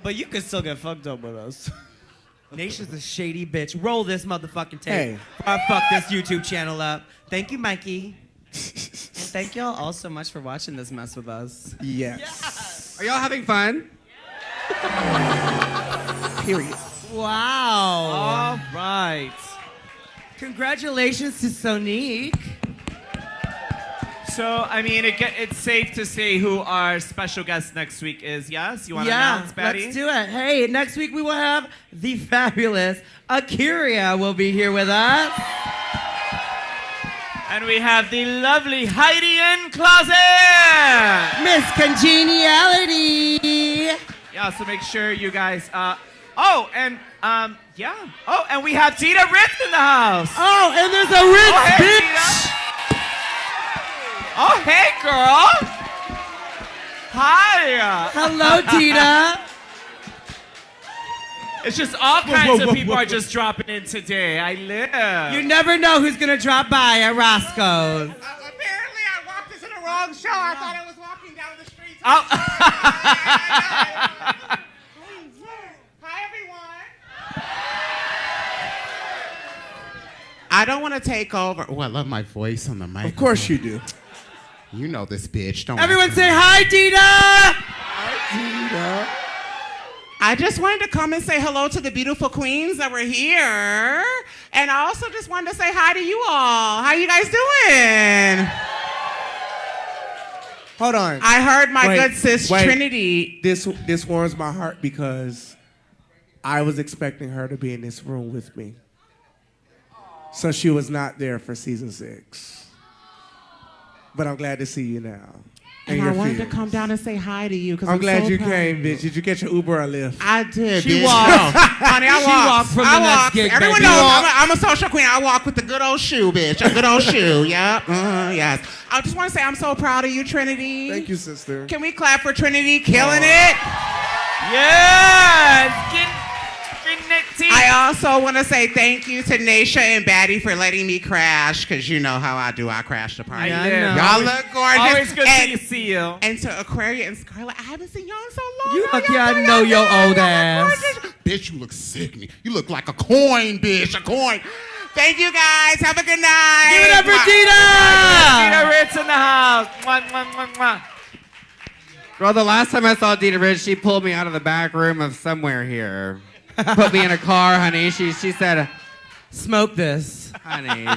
But you could still get fucked up with us. Naysha's a shady bitch. Roll this motherfucking tape. Hey. Or fuck this YouTube channel up. Thank you, Mikey. And thank y'all all so much for watching this mess with us. Yes. Are y'all having fun? Period. Wow. All right. Congratulations to Sonique. So, I mean, it's safe to say who our special guest next week is, yes? You want to announce, Batty? Let's do it. Hey, next week we will have the fabulous Aquaria will be here with us. And we have the lovely Heidi in Closet! Miss Congeniality. Yeah, so make sure you guys, and we have Tita Ritz in the house! Oh, and there's a Ritz hey, bitch. Tita. Oh, hey, girl! Hi! Hello, Tita. It's just all kinds of people are just dropping in today. I live. You never know who's gonna drop by at Roscoe's. Apparently, I walked into the wrong show. I thought I was walking down the street. Oh. Hi, everyone. I don't want to take over. Oh, I love my voice on the mic. Of course you do. You know this bitch, don't Everyone say hi, Dita! I just wanted to come and say hello to the beautiful queens that were here. And I also just wanted to say hi to you all. How you guys doing? Hold on. I heard my good sis Trinity. This warms my heart because I was expecting her to be in this room with me. So she was not there for season 6. But I'm glad to see you now. And I wanted to come down and say hi to you. I'm glad you came, bitch. Did you get your Uber or Lyft? I did. She walked. Honey, I walked. She walked from the next gig, Everyone baby. knows I'm a social queen. I walk with the good old shoe, bitch. A good old shoe. Yep. Yes. I just want to say I'm so proud of you, Trinity. Thank you, sister. Can we clap for Trinity killing it? Yes. Trinity. I also want to say thank you to Naysha and Batty for letting me crash, because you know how I do. I crash the party. I live. Y'all look gorgeous. Always good to see you. And to Aquaria and Scarlet, I haven't seen y'all in so long. You lucky I know your old ass. Bitch, you look sick. You look like a coin, bitch. A coin. Thank you, guys. Have a good night. Give it up for Dita Dita! Ritz in the house. Mwah, mwah, mwah, mwah. Girl, the last time I saw Dita Ridge, she pulled me out of the back room of somewhere here. Put me in a car, honey. She said, Smoke this. honey,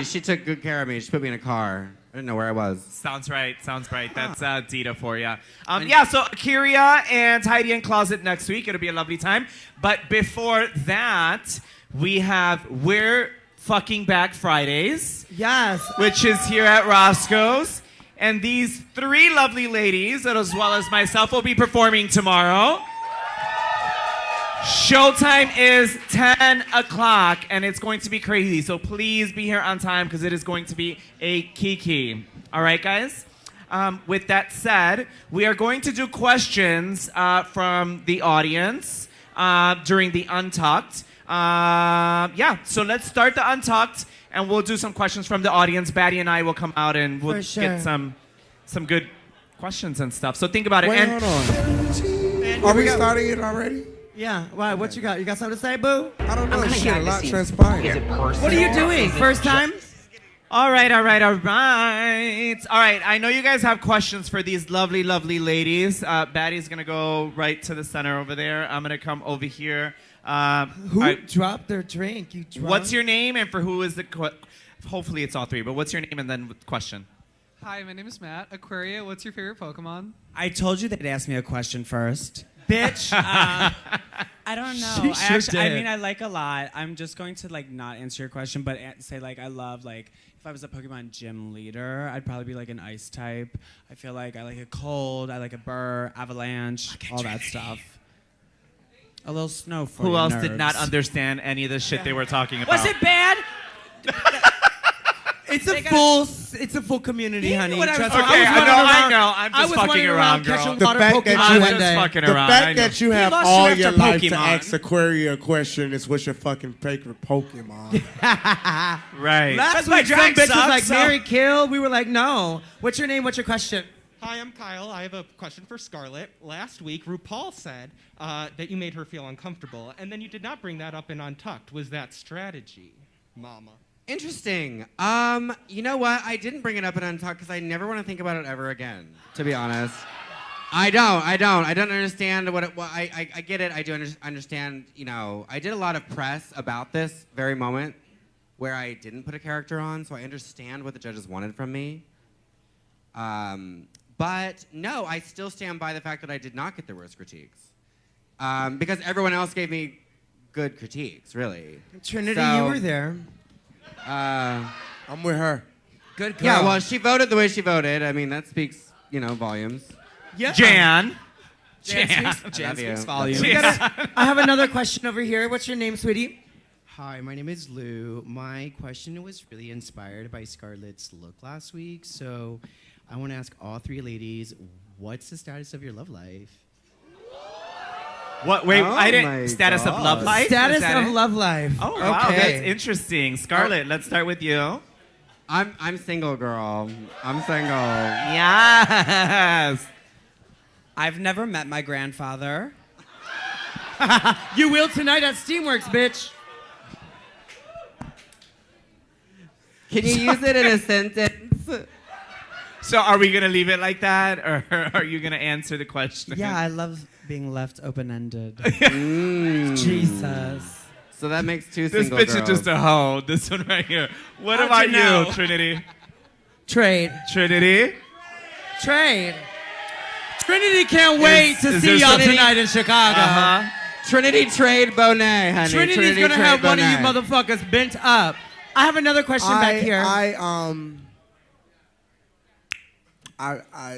she took good care of me. She put me in a car. I didn't know where I was. Sounds right. That's Dita for you. Yeah, so Aquaria and Heidi in Closet next week. It'll be a lovely time. But before that, we have We're Fucking Back Fridays. Yes. Which is here at Roscoe's. And these 3 lovely ladies, as well as myself, will be performing tomorrow. Showtime is 10 o'clock, and it's going to be crazy. So please be here on time, because it is going to be a kiki. All right, guys? With that said, we are going to do questions from the audience during the Untucked. Yeah, so let's start the Untucked, and we'll do some questions from the audience. Batty and I will come out, and we'll get some good questions and stuff. So think about it. Wait, and hold on. Are we starting it already? Yeah. Why? What you got? You got something to say, boo? I don't know. Shit, a lot transpired. What are you doing? First time? All right. All right. I know you guys have questions for these lovely, lovely ladies. Batty's going to go right to the center over there. I'm going to come over here. Who dropped their drink? You drunk? What's your name, and for who is the... Hopefully it's all 3, but what's your name and then the question? Hi, my name is Matt. Aquaria, what's your favorite Pokemon? I told you they'd ask me a question first. Bitch. I don't know. She sure I did. mean, I like a lot. I'm just going to not answer your question, but say I love if I was a Pokemon gym leader, I'd probably be an ice type. I feel like I like a cold, I like a burr, avalanche, all that stuff. A little snow for Who you else nerds. did not understand any of the shit they were talking about? Was it bad? It's a full community, honey. what I was Trust me. Okay, I know. I'm I just was fucking running around, girl. catching The water fact Pokemon that I'm you one just day. fucking The around. fact I know. that you have lost you all after your life to Pokemon. ask Aquaria a question is what's your fucking favorite Pokemon? Right. Last my week, some drag bitch was sucks, like, so- Mary Kill. We were like, no. What's your name? What's your question? Hi, I'm Kyle. I have a question for Scarlett. Last week, RuPaul said that you made her feel uncomfortable, and then you did not bring that up in Untucked. Was that strategy, Mama? Interesting. You know what? I didn't bring it up in Untucked because I never want to think about it ever again, to be honest. I don't understand what it... Well, I get it. I do understand, I did a lot of press about this very moment where I didn't put a character on, so I understand what the judges wanted from me. But no, I still stand by the fact that I did not get the worst critiques. Because everyone else gave me good critiques, really. Trinity, So- you were there. I'm with her. Good girl. Yeah, well, she voted the way she voted. I mean, that speaks, volumes. Yeah. Jan. Jan I speaks love you. volumes. I have another question over here. What's your name, sweetie? Hi, my name is Lou. My question was really inspired by Scarlett's look last week, so I want to ask all 3 ladies, what's the status of your love life? What? Wait, Oh I my didn't. Status of love God. life? Status Is that of it? love life. Oh, wow. Okay. That's interesting. Scarlett, let's start with you. I'm single, girl. I'm single. Yes. I've never met my grandfather. You will tonight at Steamworks, bitch. Can you use it in a sentence? So are we going to leave it like that, or are you going to answer the question? Yeah, I love being left open-ended. Jesus. So that makes two This single bitch girls. is just a hoe. This one right here. What How'd about you know? you, Trinity? Trade. Trinity? Trade. Trinity can't wait to is see there y'all something- tonight in Chicago. Uh-huh. Trinity Trade Bonet, honey. Trinity's Trinity gonna Trade have one of you Bonet. motherfuckers bent up. I have another question back here.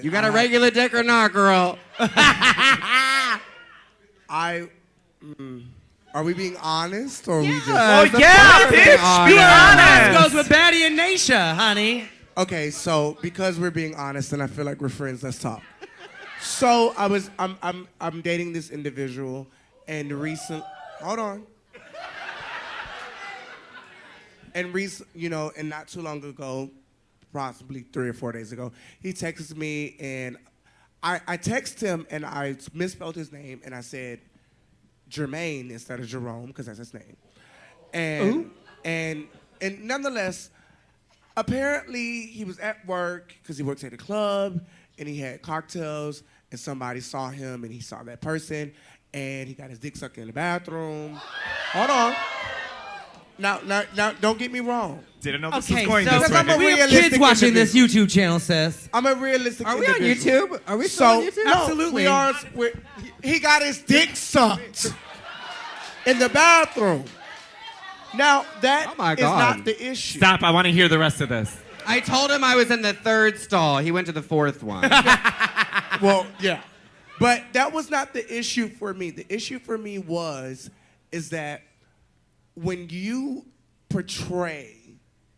You got a regular dick or not, girl? Are we being honest or are we just? Oh, yeah, bitch. Be honest. Goes with Batty and Naysha, honey. Okay, so because we're being honest and I feel like we're friends, let's talk. So I'm dating this individual, and hold on. And and not too long ago, possibly 3 or 4 days ago, he texted me, and I texted him and I misspelled his name and I said Jermaine instead of Jerome because that's his name. And nonetheless, apparently he was at work because he works at a club and he had cocktails and somebody saw him and he saw that person and he got his dick sucked in the bathroom. Hold on. Now, don't get me wrong. Didn't know this Okay, was going so this I'm a way. we have realistic kids watching this individual. YouTube channel, sis. I'm a realistic Are we on individual. YouTube? Are we still on YouTube? No, Absolutely. we are. He got his dick sucked in the bathroom. Now, that Oh my is God. not the issue. Stop. I want to hear the rest of this. I told him I was in the 3rd stall. He went to the 4th one. Well, yeah. But that was not the issue for me. The issue for me is that when you portray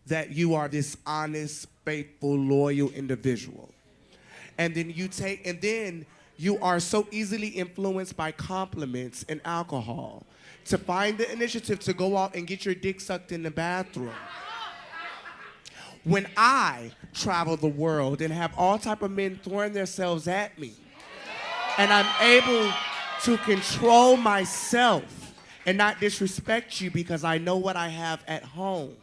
that you are this honest, faithful, loyal individual, and then you are so easily influenced by compliments and alcohol to find the initiative to go out and get your dick sucked in the bathroom. When I travel the world and have all type of men throwing themselves at me, and I'm able to control myself and not disrespect you because I know what I have at home,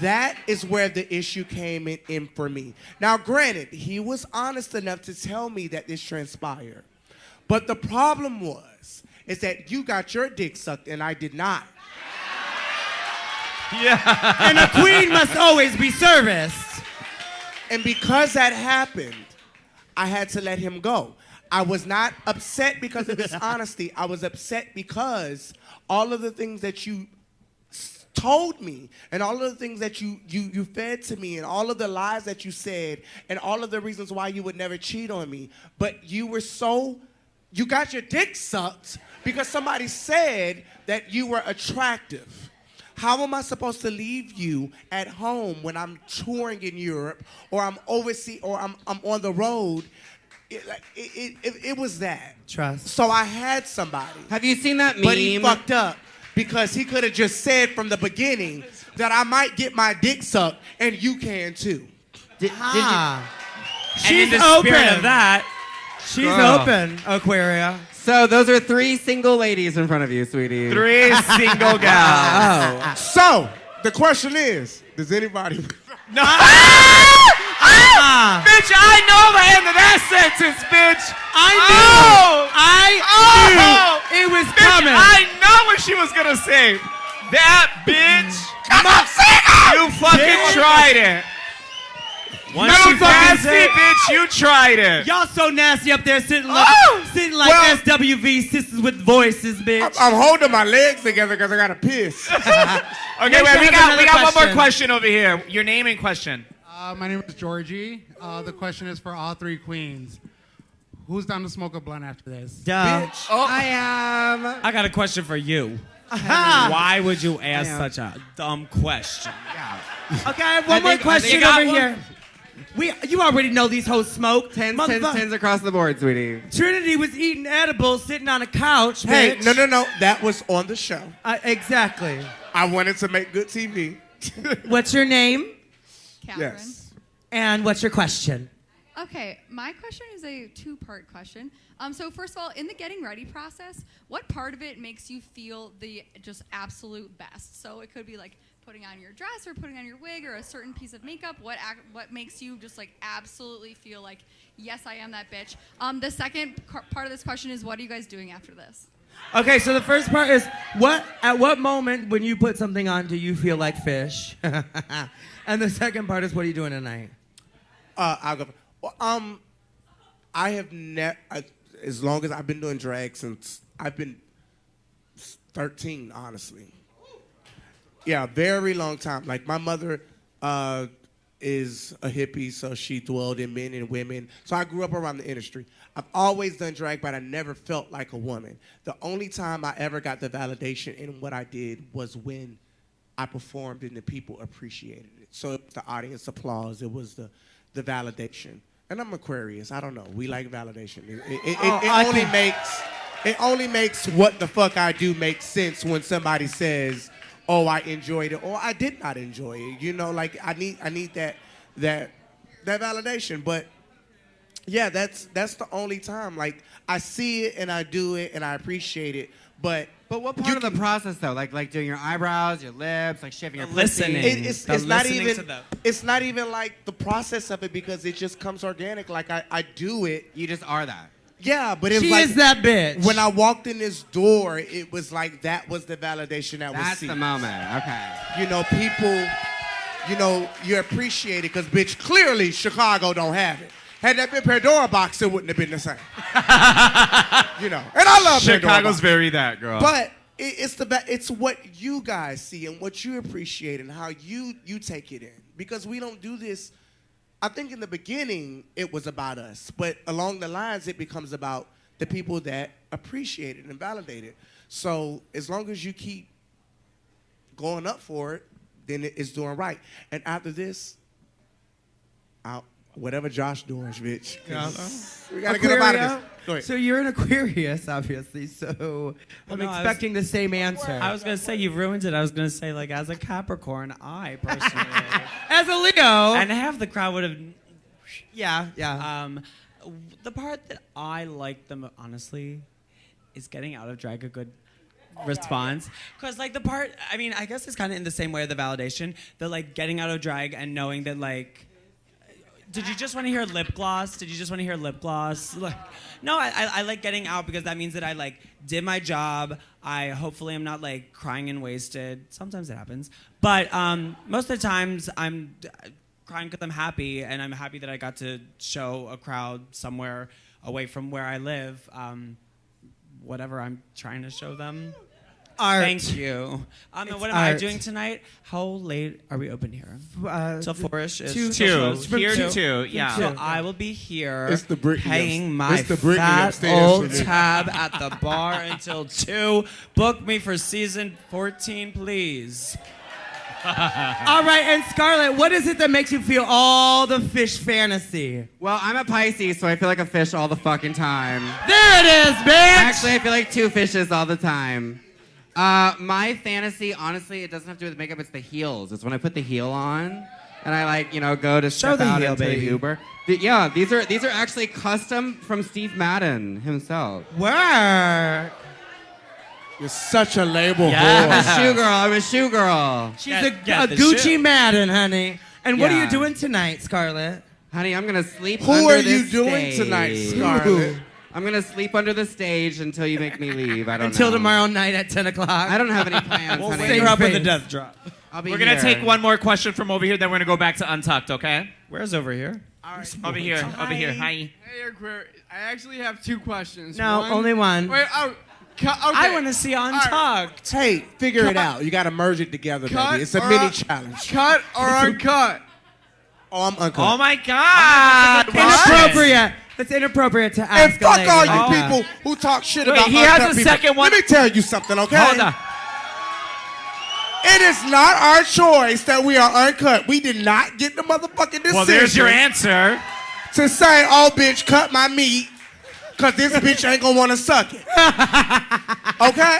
that is where the issue came in for me. Now, granted, he was honest enough to tell me that this transpired. But the problem is that you got your dick sucked and I did not. Yeah. And a queen must always be serviced. And because that happened, I had to let him go. I was not upset because of his honesty. I was upset because all of the things that you told me and all of the things that you fed to me and all of the lies that you said and all of the reasons why you would never cheat on me. But you got your dick sucked because somebody said that you were attractive. How am I supposed to leave you at home when I'm touring in Europe or I'm overseas or I'm on the road? It was that. Trust. So I had somebody. Have you seen that meme? But he fucked up because he could have just said from the beginning that I might get my dick sucked and you can too. She's in the open. spirit of that, She's Girl. open, Aquaria. So those are 3 single ladies in front of you, sweetie. 3 single gals. So the question is, does anybody? No. Bitch, I know the end of that sentence, bitch. I knew it was Bitch, coming. I know what she was gonna say. That bitch. You fucking tried it. Once No you fucking passed say- it, bitch, you tried it. Y'all so nasty up there sitting like Well- SWV sisters with voices, bitch. I'm holding my legs together because I gotta piss. Okay, Naysha wait, we has got another one more question. question over here. Your name and question. My name is Georgie. The question is for all 3 queens. Who's down to smoke a blunt after this? Duh. I am. I got a question for you. Why would you ask am. such a dumb question? Okay, I have one more think- I question think I over got here. You already know these hoes smoke. Tens across the board, sweetie. Trinity was eating edibles, sitting on a couch. Hey, bitch. no. That was on the show. Exactly. I wanted to make good TV. What's your name? Catherine. Yes. And what's your question? Okay, my question is a two-part question. So first of all, in the getting ready process, what part of it makes you feel the just absolute best? So it could be like putting on your dress or putting on your wig or a certain piece of makeup. What makes you just like absolutely feel like, yes, I am that bitch? The second part of this question is, what are you guys doing after this? Okay, so the first part is, at what moment when you put something on do you feel like fish? And the second part is, what are you doing tonight? I'll go. Well, I have never, as long as I've been doing drag since I've been 13, honestly. Yeah, very long time. Like my mother is a hippie, so she dwelled in men and women. So I grew up around the industry. I've always done drag, but I never felt like a woman. The only time I ever got the validation in what I did was when I performed and the people appreciated it. So it was the audience applause. It was the validation. And I'm Aquarius. I don't know. We like validation. It only makes what the fuck I do make sense when somebody says, "Oh, I enjoyed it," or "I did not enjoy it." You know, like I need that validation. But yeah, that's the only time. Like I see it and I do it and I appreciate it. But what part of the process though? Like doing your eyebrows, your lips, like shaving your listening. pussy? It's not even like the process of it because it just comes organic. Like I do it. You just are that. Yeah, but it was She like, is that bitch. When I walked in this door, it was like that was the validation that was That's seen. the moment. Okay. You know, people, you appreciate it because, bitch, clearly Chicago don't have it. Had that been Pandora box, it wouldn't have been the same. And I love Chicago's very that, girl. But it's what you guys see and what you appreciate and how you take it in. Because we don't do this. I think in the beginning it was about us, but along the lines it becomes about the people that appreciate it and validate it. So as long as you keep going up for it, then it's doing right. And after this, whatever Josh doing, bitch. We gotta get up out of this. Go ahead. So you're an Aquarius, obviously. So I'm expecting the same answer. I was gonna say you've ruined it. I was gonna say like as a Capricorn, I personally, as a Leo, and half the crowd would have. Yeah. The part that I like the honestly is getting out of drag a good response. Because like the part, I mean, I guess it's kind of in the same way of the validation. The like getting out of drag and knowing that like. Did you just want to hear lip gloss? Like, no, I like getting out because that means that I like did my job. I hopefully am not like crying and wasted. Sometimes it happens, but most of the times I'm crying because I'm happy, and I'm happy that I got to show a crowd somewhere away from where I live. Whatever I'm trying to show them. Art. Thank you. And what am I doing tonight? How late are we open here? Till 4-ish? Here to 2, yeah. So I will be here It's the Britney paying my it's the Britney fat upstairs old for me. tab at the bar until 2. Book me for season 14, please. All right, and Scarlett, what is it that makes you feel all the fish fantasy? Well, I'm a Pisces, so I feel like a fish all the fucking time. There it is, bitch! Actually, I feel like 2 fishes all the time. My fantasy, honestly, it doesn't have to do with makeup. It's the heels. It's when I put the heel on, and I like, go to step out into the Uber. Yeah, these are actually custom from Steve Madden himself. Work. You're such a label I'm whore. a shoe girl. I'm a shoe girl. She's a Gucci Madden, honey. And what are you doing tonight, Scarlett? Honey, I'm gonna sleep. Who under are you this doing stage. tonight, Scarlett? I'm gonna sleep under the stage until you make me leave. I don't Until know. tomorrow night at 10 o'clock. I don't have any plans. We'll honey. wake her up with a death drop. I'll be We're going to here. take one more question from over here, then we're going to go back to Untucked, okay? Where's over here? All right. Over here. Hi. Hey, Aquarius. I actually have 2 questions. No, only one. Wait, okay. I want to see Untucked. Hey, figure it out. You got to merge it together, baby. It's a or mini challenge. Cut or uncut? Oh, I'm uncut. Oh, my God. Inappropriate. It's inappropriate to ask And fuck a lady. all you people who talk shit Wait, about he uncut has a people. second one. Let me tell you something, okay? Hold on. It is not our choice that we are uncut. We did not get the motherfucking decision. Well, there's your answer. To say, oh, bitch, cut my meat, because this bitch ain't going to want to suck it. Okay?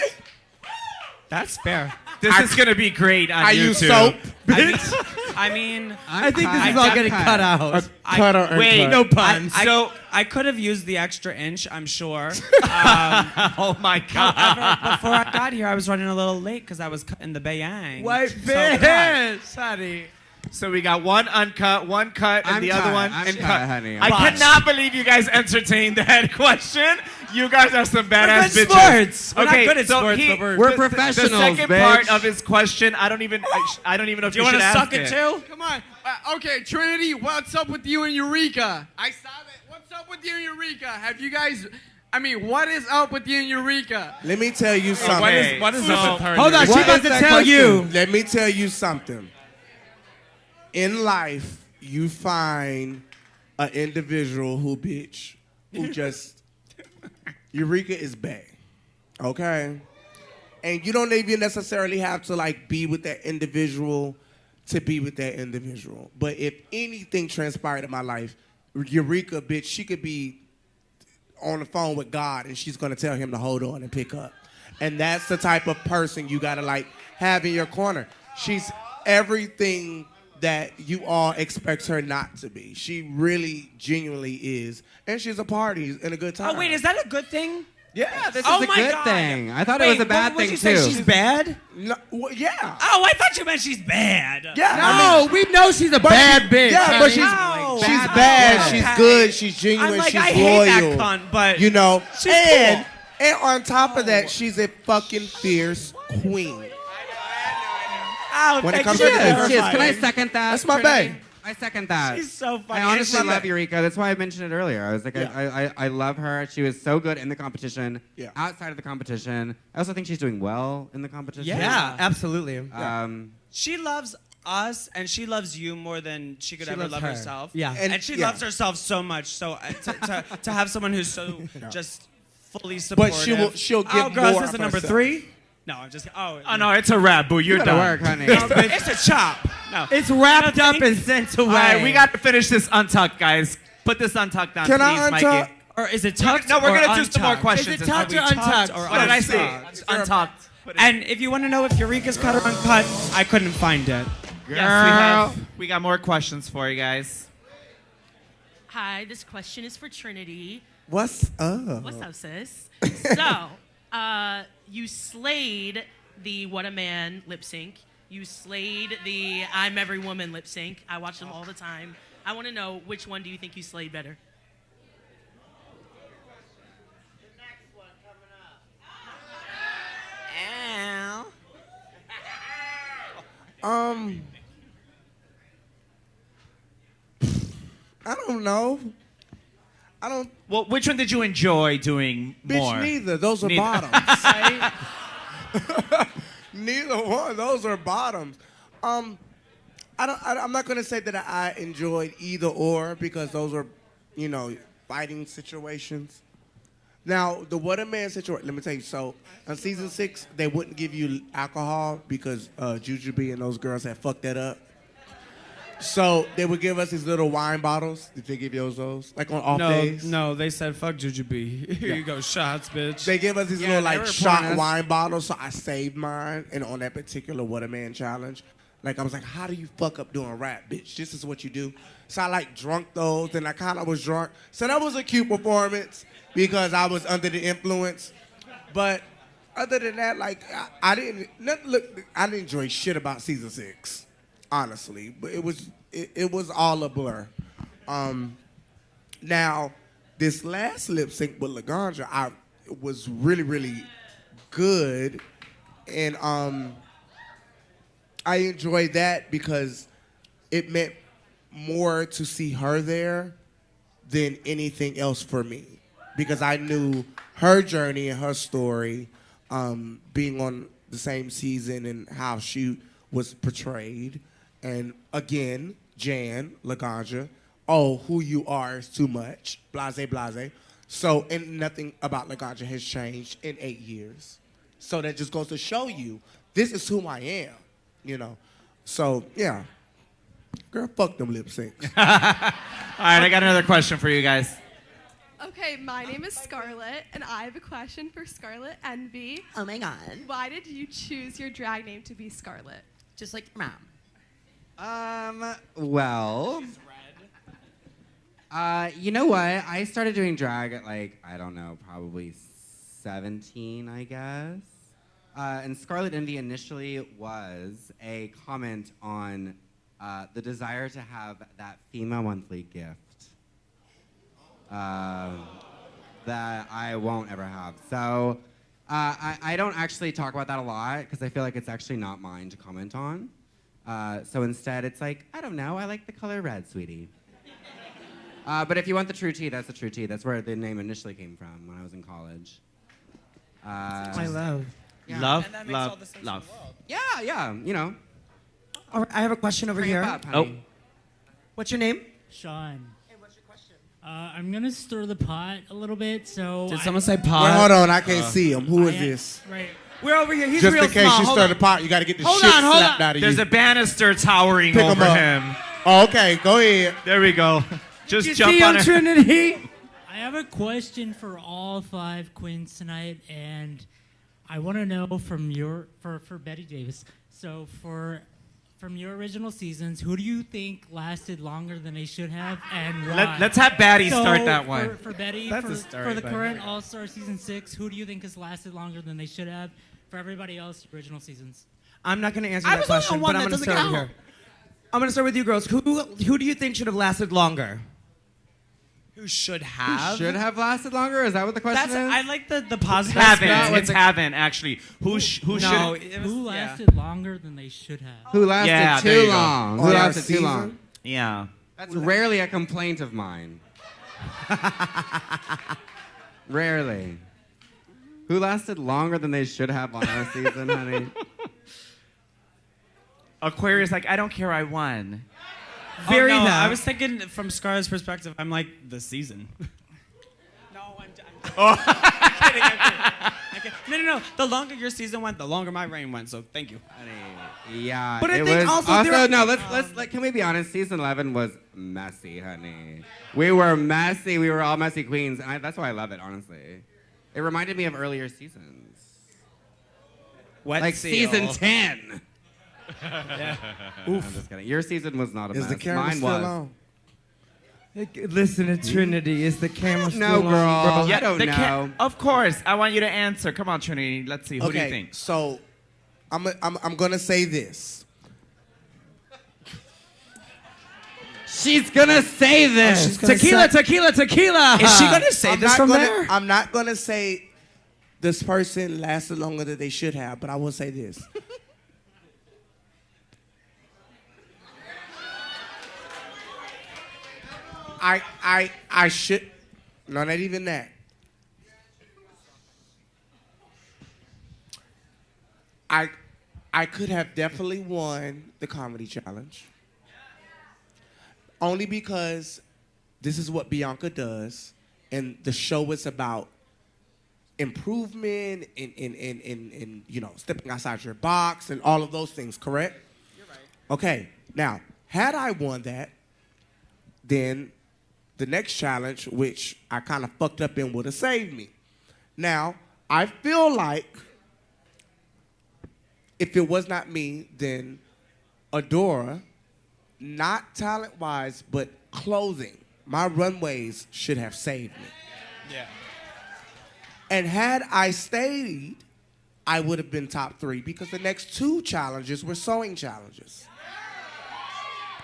That's fair. This is going to be great on I YouTube. use soap. I mean, I think this is all getting cut out. Wait, no puns. I could have used the extra inch, I'm sure. Oh my God. However, before I got here, I was running a little late because I was cutting the bayang. White So bitch, honey. So we got one uncut, one cut, and the other one I'm uncut. cut, honey. I cannot believe you guys entertained that question. You guys are some badass We're good bitches. sports. We're not good at sports, but we're professionals, The second bitch. part of his question, I don't even know if Do you you want should to ask suck it too? Come on. Okay, Trinity, what's up with you and Eureka? I saw that. What's up with you and Eureka? Have you guys... I mean, what is up with you and Eureka? Let me tell you something. What is up with her? Hold on, she about to tell you. Let me tell you something. In life, you find an individual who just Eureka is bae, okay? And you don't even necessarily have to like be with that individual to be with that individual. But if anything transpired in my life, Eureka, bitch, she could be on the phone with God and she's gonna tell him to hold on and pick up. And that's the type of person you gotta like have in your corner. She's everything that you all expect her not to be. She really, genuinely is. And she's a party and a good time. Oh, wait, is that a good thing? Yeah. This Oh is a my good God. thing. I thought it was a bad would thing you too. say she's bad? No, well, yeah. Oh, I thought you meant she's bad. Yeah. No, we know she's a bad bitch. Yeah, but No. she's Bad bad. bitch. She's good. She's genuine. I'm like, she's I loyal. hate that cunt, but you know, she's and cool. and on top of that, she's a fucking fierce queen. Oh, When it thank comes you. to the Cheers. Can I second that? That's my Trinity? bae. I second that. She's so funny. I honestly It's my love bae. Eureka. That's why I mentioned it earlier. I was like, I love her. She was so good in the competition. Yeah. Outside of the competition, I also think she's doing well in the competition. Yeah, absolutely. She loves us and she loves you more than she could She ever loves love her. herself. Yeah. And she yeah. loves herself so much. So to have someone who's so just fully supportive. But she'll give oh, girls, more this is of number herself. 3? No, I'm just. Oh no, it's a wrap, boo. You're You gotta done. work, honey. it's a chop. No. It's wrapped up and sent away. All right, we got to finish this untucked, guys. Put this untucked on, Can please, I Mikey. untuck? Or is it tucked? No, we're or gonna do some more untucked? questions. Is it tucked or Are we untucked? or What did I say? untucked? It's untucked. And if you want to know if Eureka's cut or uncut, I couldn't find it. Yes, we got more questions for you guys. Hi, this question is for Trinity. What's up? What's up, sis? So, you slayed the What a Man lip sync. You slayed the I'm Every Woman lip sync. I watch them all the time. I want to know, which one do you think you slayed better? I don't know. I don't. Well, which one did you enjoy doing more? Bitch, neither. Those are Neither. bottoms. Neither one. Those are bottoms. I'm not gonna say that I enjoyed either or because those are, fighting situations. Now, the What a Man situation. Let me tell you. So, on season 6, they wouldn't give you alcohol because Jujubee and those girls had fucked that up. So they would give us these little wine bottles. Did they give you those? Like on off days? No, they said fuck Jujubee. Here you go, shots, bitch. They give us these Yeah, little they like were shot pouring us. wine bottles, so I saved mine. And on that particular What a Man challenge, like I was like, how do you fuck up doing rap, bitch? This is what you do. So I like drunk those, and I kind of was drunk. So that was a cute performance because I was under the influence. But other than that, like I didn't enjoy shit about season 6. Honestly, but it was all a blur. Now, this last lip sync with Laganja, I was really, really good, and I enjoyed that because it meant more to see her there than anything else for me, because I knew her journey and her story, being on the same season and how she was portrayed. And again, Jan, Laganja, oh, who you are is too much, blase, blase. So, and nothing about Laganja has changed in 8 years. So that just goes to show you, this is who I am. you know. So, yeah. Girl, fuck them lip syncs. All right, I got another question for you guys. Okay, my name is Scarlet, and I have a question for Scarlet Envy. Oh my God. Why did you choose your drag name to be Scarlet? Just like your mom. Well, you know what? I started doing drag at like, I don't know, probably 17, I guess. And Scarlet Envy initially was a comment on the desire to have that female monthly gift that I won't ever have. So I don't actually talk about that a lot because I feel like it's actually not mine to comment on. So instead, it's like, I don't know, I like the color red, sweetie. But if you want the true tea, that's the true tea. That's where the name initially came from when I was in college. My love. Yeah. Love, And that makes all the sense in the love. world. Yeah, you know. All right, I have a question over Bring it here. up, honey. What's your name? Sean. Hey, what's your question? I'm gonna stir the pot a little bit. So Did someone say Wait, pot? hold on, I can't see him. Who is this? Right. We're over here. He's Just real in case small. you Hold stir on. the pot, you got to get the Hold shit on, hold slapped on. out of There's you. a banister towering Pick 'em over up. him. Oh, okay, go ahead. There we go. Just You jump see on him, it. Trinity? I have a question for all 5 queens tonight, and I want to know from for Betty Davis. So from your original seasons, who do you think lasted longer than they should have, and why? Let's have Batty So start that one. For Betty, That's a for story, the but- current All-Star season 6, who do you think has lasted longer than they should have? For everybody else, original seasons. I'm not going to answer I that was on question, one but I'm that going to doesn't start over count. here. I'm going to start with you girls. Who do you think should have lasted longer? Who should have? Should have lasted longer? Is that what the question That's, is? I like the positive. Haven't. spin. It's haven't, actually. Who should No, have? it was, Who yeah. lasted longer than they should have? Who lasted Yeah, there you too go. long? Oh, Who our lasted too season? long? Yeah. That's rarely a complaint of mine. Rarely. Who lasted longer than they should have on our season, honey? Aquarius, like, I don't care, I won. Very no, that. I was thinking from Scar's perspective, I'm like the season. No, I'm kidding. I'm kidding. No. The longer your season went, the longer my reign went. So thank you. Yeah, But I it think was also there- no. Let's like. Can we be honest? Season 11 was messy, honey. We were messy. We were all messy queens, and that's why I love it. Honestly, it reminded me of earlier seasons, Wet like seal. season 10. Yeah. I'm just kidding. Your season was not a Is mess. the camera Mine still was. on? Listen to Trinity. Is the camera still No, on, girl. bro? I don't know. Of course. I want you to answer. Come on, Trinity. Let's see. Who do you Okay, think? so I'm gonna say this. She's gonna say this. Tequila, tequila, tequila. Is she gonna say I'm this not from gonna, there? I'm not gonna say this person lasted longer than they should have, but I will say this. I should. No, not even that. I could have definitely won the comedy challenge. Only because this is what Bianca does, and the show is about improvement and you know, stepping outside your box and all of those things, correct? You're right. Okay, now, had I won that, then the next challenge, which I kind of fucked up in, would have saved me. Now, I feel like if it was not me, then Adora, not talent-wise, but clothing, my runways should have saved me. Yeah. And had I stayed, I would have been top 3 because the next 2 challenges were sewing challenges,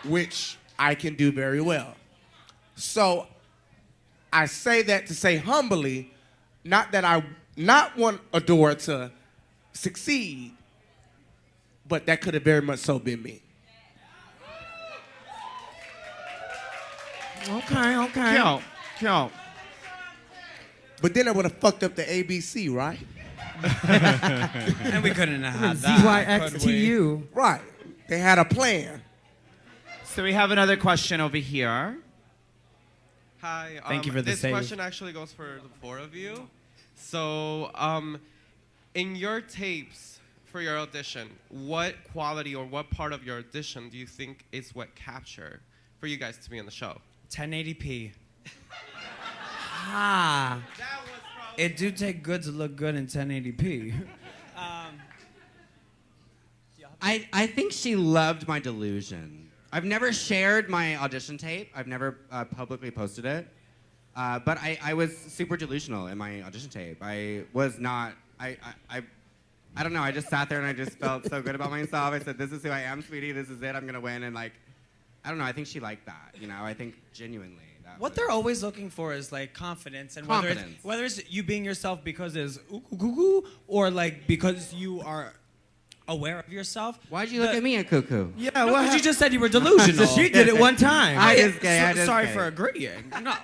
which I can do very well. So I say that to say humbly, not that I not want Adora to succeed, but that could have very much so been me. Okay. Kill. But then I would have fucked up the ABC, right? And we couldn't have had that. could we? ZYXTU. Right. They had a plan. So we have another question over here. Hi. Thank you for the This save. question actually goes for the 4 of you. So, in your tapes for your audition, what quality or what part of your audition do you think is what captured for you guys to be on the show? 1080p. Ah. It do take good to look good in 1080p. I think she loved my delusion. I've never shared my audition tape. I've never publicly posted it. But I was super delusional in my audition tape. I was not, I don't know, I just sat there and I just felt so good about myself. I said, this is who I am, sweetie, this is it, I'm gonna win. And like, I don't know, I think she liked that, you know? I think genuinely. What they're always looking for is like confidence, and whether it's you being yourself because it's ooh, ooh, ooh, ooh, or like because you are aware of yourself. Why'd you look at me, a cuckoo? Yeah, well, because you just said you were delusional. She did it one time. Sorry for agreeing. No.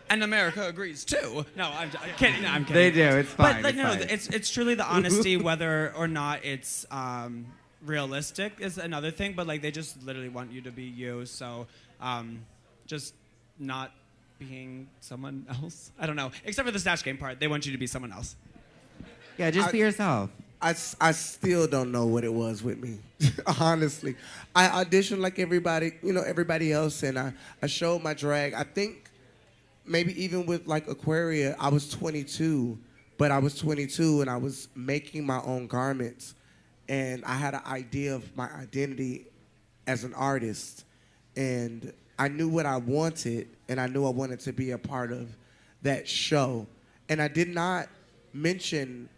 And America agrees too. No, I'm kidding. No, I'm kidding. They do. It's fine. But like, it's no, fine. it's truly the honesty, whether or not it's realistic is another thing. But like, they just literally want you to be you. So, just not being someone else. I don't know. Except for the Snatch Game part, they want you to be someone else. Yeah, just be yourself. I still don't know what it was with me, honestly. I auditioned like everybody else, and I showed my drag. I think maybe even with like Aquaria, I was 22, but I was 22 and I was making my own garments, and I had an idea of my identity as an artist, and I knew what I wanted, and I knew I wanted to be a part of that show. And I did not mention,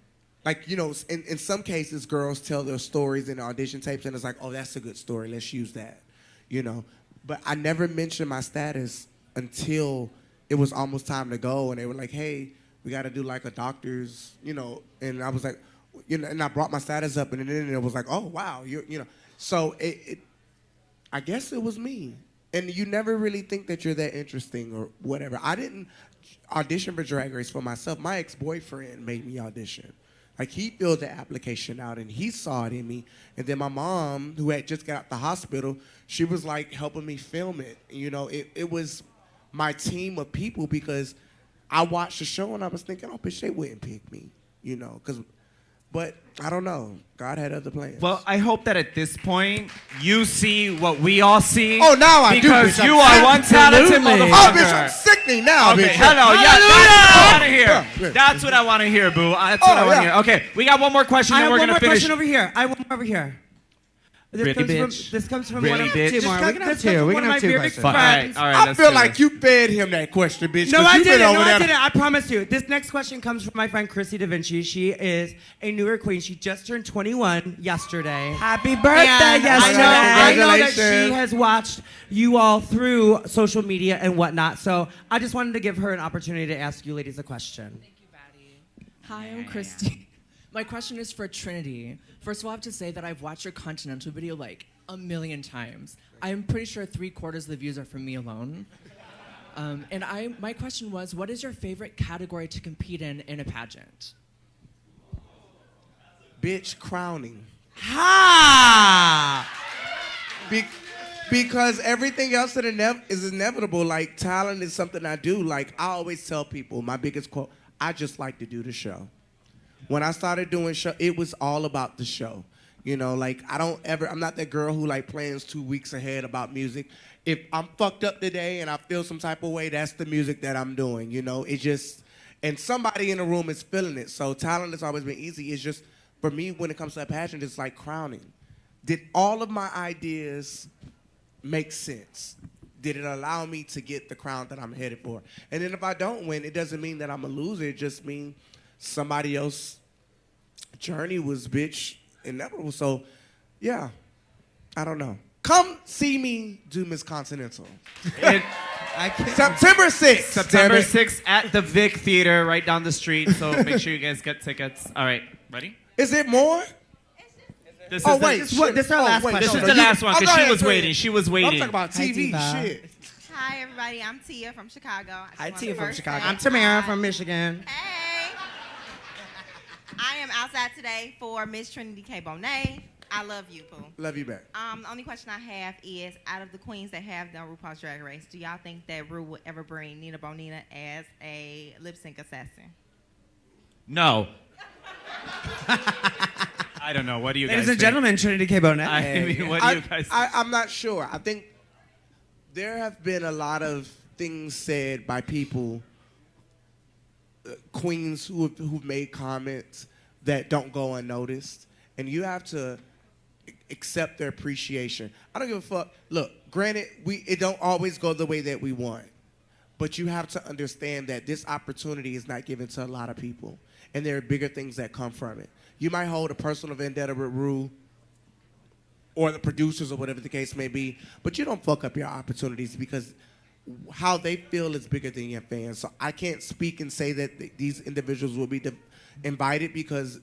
like, in some cases, girls tell their stories in the audition tapes, and it's like, oh, that's a good story, let's use that, But I never mentioned my status until it was almost time to go, and they were like, hey, we got to do like a doctor's, and I was like, and I brought my status up, and then it was like, oh, wow, So I guess it was me. And you never really think that you're that interesting or whatever. I didn't audition for Drag Race for myself. My ex-boyfriend made me audition. Like, he filled the application out, and he saw it in me. And then my mom, who had just got out the hospital, she was, like, helping me film it. It was my team of people, because I watched the show, and I was thinking, oh, bitch, they wouldn't pick me, But I don't know. God had other plans. Well, I hope that at this point you see what we all see. Oh, now I do. Because you are one talented motherfucker. Oh, bitch, I'm sickening now, okay, bitch. Hello, yeah, that's what I want to hear. That's what I want to hear, boo. That's what I want to hear. Okay, we got one more question, and we're gonna finish. I have one more question over here. This comes from really, one of bitch? Two more. We can have two. We can have two questions. All right, I feel like you fed him that question, bitch. No, I didn't. I promise you. This next question comes from my friend Chrissy Da Vinci. She is a newer queen. She just turned 21 yesterday. Happy birthday, yesterday. I know that she has watched you all through social media and whatnot. So I just wanted to give her an opportunity to ask you ladies a question. Thank you, Batty. Hi, I'm Christy. My question is for Trinity. First of all, I have to say that I've watched your Continental video like a million times. I'm pretty sure 3/4 of the views are from me alone. My question was, what is your favorite category to compete in a pageant? Bitch, crowning. Ha! Because everything else that is inevitable. Like, talent is something I do. Like, I always tell people, my biggest quote, I just like to do the show. When I started doing show, it was all about the show. Like, I'm not that girl who like plans 2 weeks ahead about music. If I'm fucked up today and I feel some type of way, that's the music that I'm doing, It just, and somebody in the room is feeling it. So talent has always been easy. It's just, for me, when it comes to a pageant, it's like crowning. Did all of my ideas make sense? Did it allow me to get the crown that I'm headed for? And then if I don't win, it doesn't mean that I'm a loser. It just means somebody else's journey was, bitch, inevitable. So, yeah, I don't know. Come see me do Miss Continental. September 6th. September 6th at the Vic Theater right down the street. So make sure you guys get tickets. All right, ready? Is it more? This oh, is wait. This is our last question. This is the last one, because she was waiting. She was waiting. I'm talking about TV shit. Hi, everybody. I'm Tia from Chicago. Hi, Tia from Chicago. I'm Tamara from Michigan. Hey. I am outside today for Miss Trinity K. Bonet. I love you, Pooh. Love you back. The only question I have is, out of the queens that have done RuPaul's Drag Race, do y'all think that Ru would ever bring Nina Bonina as a lip sync assassin? No. I don't know. What do you guys Ladies and think? gentlemen, Trinity K. Bonet. I mean, what do you guys think? I'm not sure. I think there have been a lot of things said by people, queens who've made comments that don't go unnoticed, and you have to accept their appreciation. I don't give a fuck. Look, granted, it don't always go the way that we want, but you have to understand that this opportunity is not given to a lot of people, and there are bigger things that come from it. You might hold a personal vendetta with Ru or the producers or whatever the case may be, but you don't fuck up your opportunities because how they feel is bigger than your fans. So I can't speak and say that these individuals will be invited because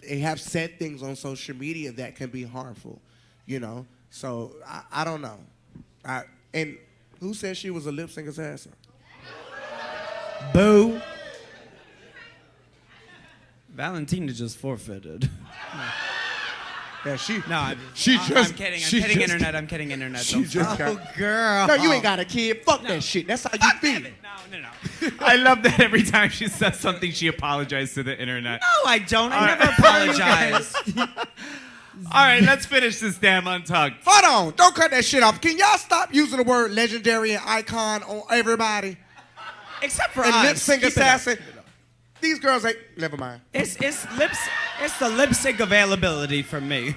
they have said things on social media that can be harmful, you know? So I don't know. And who said she was a lip sync assassin? Boo. Valentina just forfeited. Yeah, she. No, I'm kidding. I'm kidding. Internet. She just got. Oh, girl. No, you ain't got a kid. Fuck that shit. That's how you feel. No. I love that every time she says something, she apologizes to the internet. No, I don't. I never apologize. All right, let's finish this damn Untucked. Hold on. Don't cut that shit off. Can y'all stop using the word legendary and icon on everybody? Except for and us. lip sync Keep it assassin. These girls ain't. Never mind. It's the lip sync availability from me.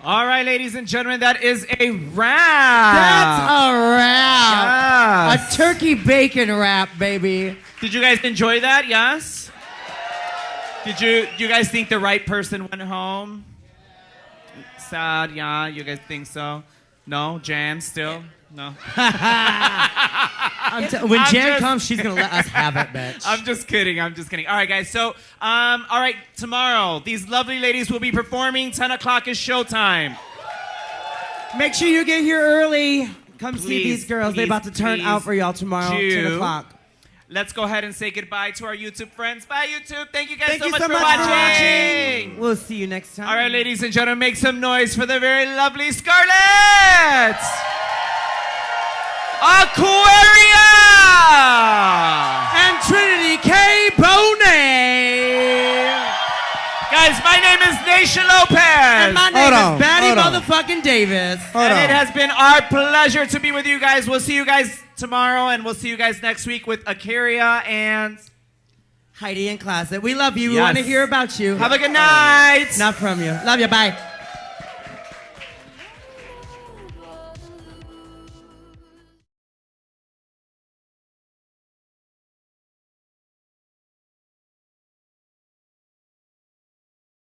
All right, ladies and gentlemen, that is a wrap. That's a wrap. Yes. A turkey bacon wrap, baby. Did you guys enjoy that? Yes? Do you guys think the right person went home? Sad, yeah. You guys think so? No? Jan still? No? When Jan comes, she's going to let us have it, bitch. I'm just kidding. All right, guys. So, all right, tomorrow, these lovely ladies will be performing. 10 o'clock is showtime. Make sure you get here early. Come see Please, these girls. They're about to turn please out for y'all tomorrow, 10 o'clock. Let's go ahead and say goodbye to our YouTube friends. Bye, YouTube. Thank you guys Thank so you much so for much watching. We'll see you next time. All right, ladies and gentlemen, make some noise for the very lovely Scarlet! Aquaria! And Trinity K. Bonet! Guys, my name is Naysha Lopez. And my name is Batty motherfucking Davis. And it has been our pleasure to be with you guys. We'll see you guys tomorrow, and we'll see you guys next week with Aquaria and Heidi and Closet. We love you. We Yes. want to hear about you. Have a good night. Not from you. Love you. Bye.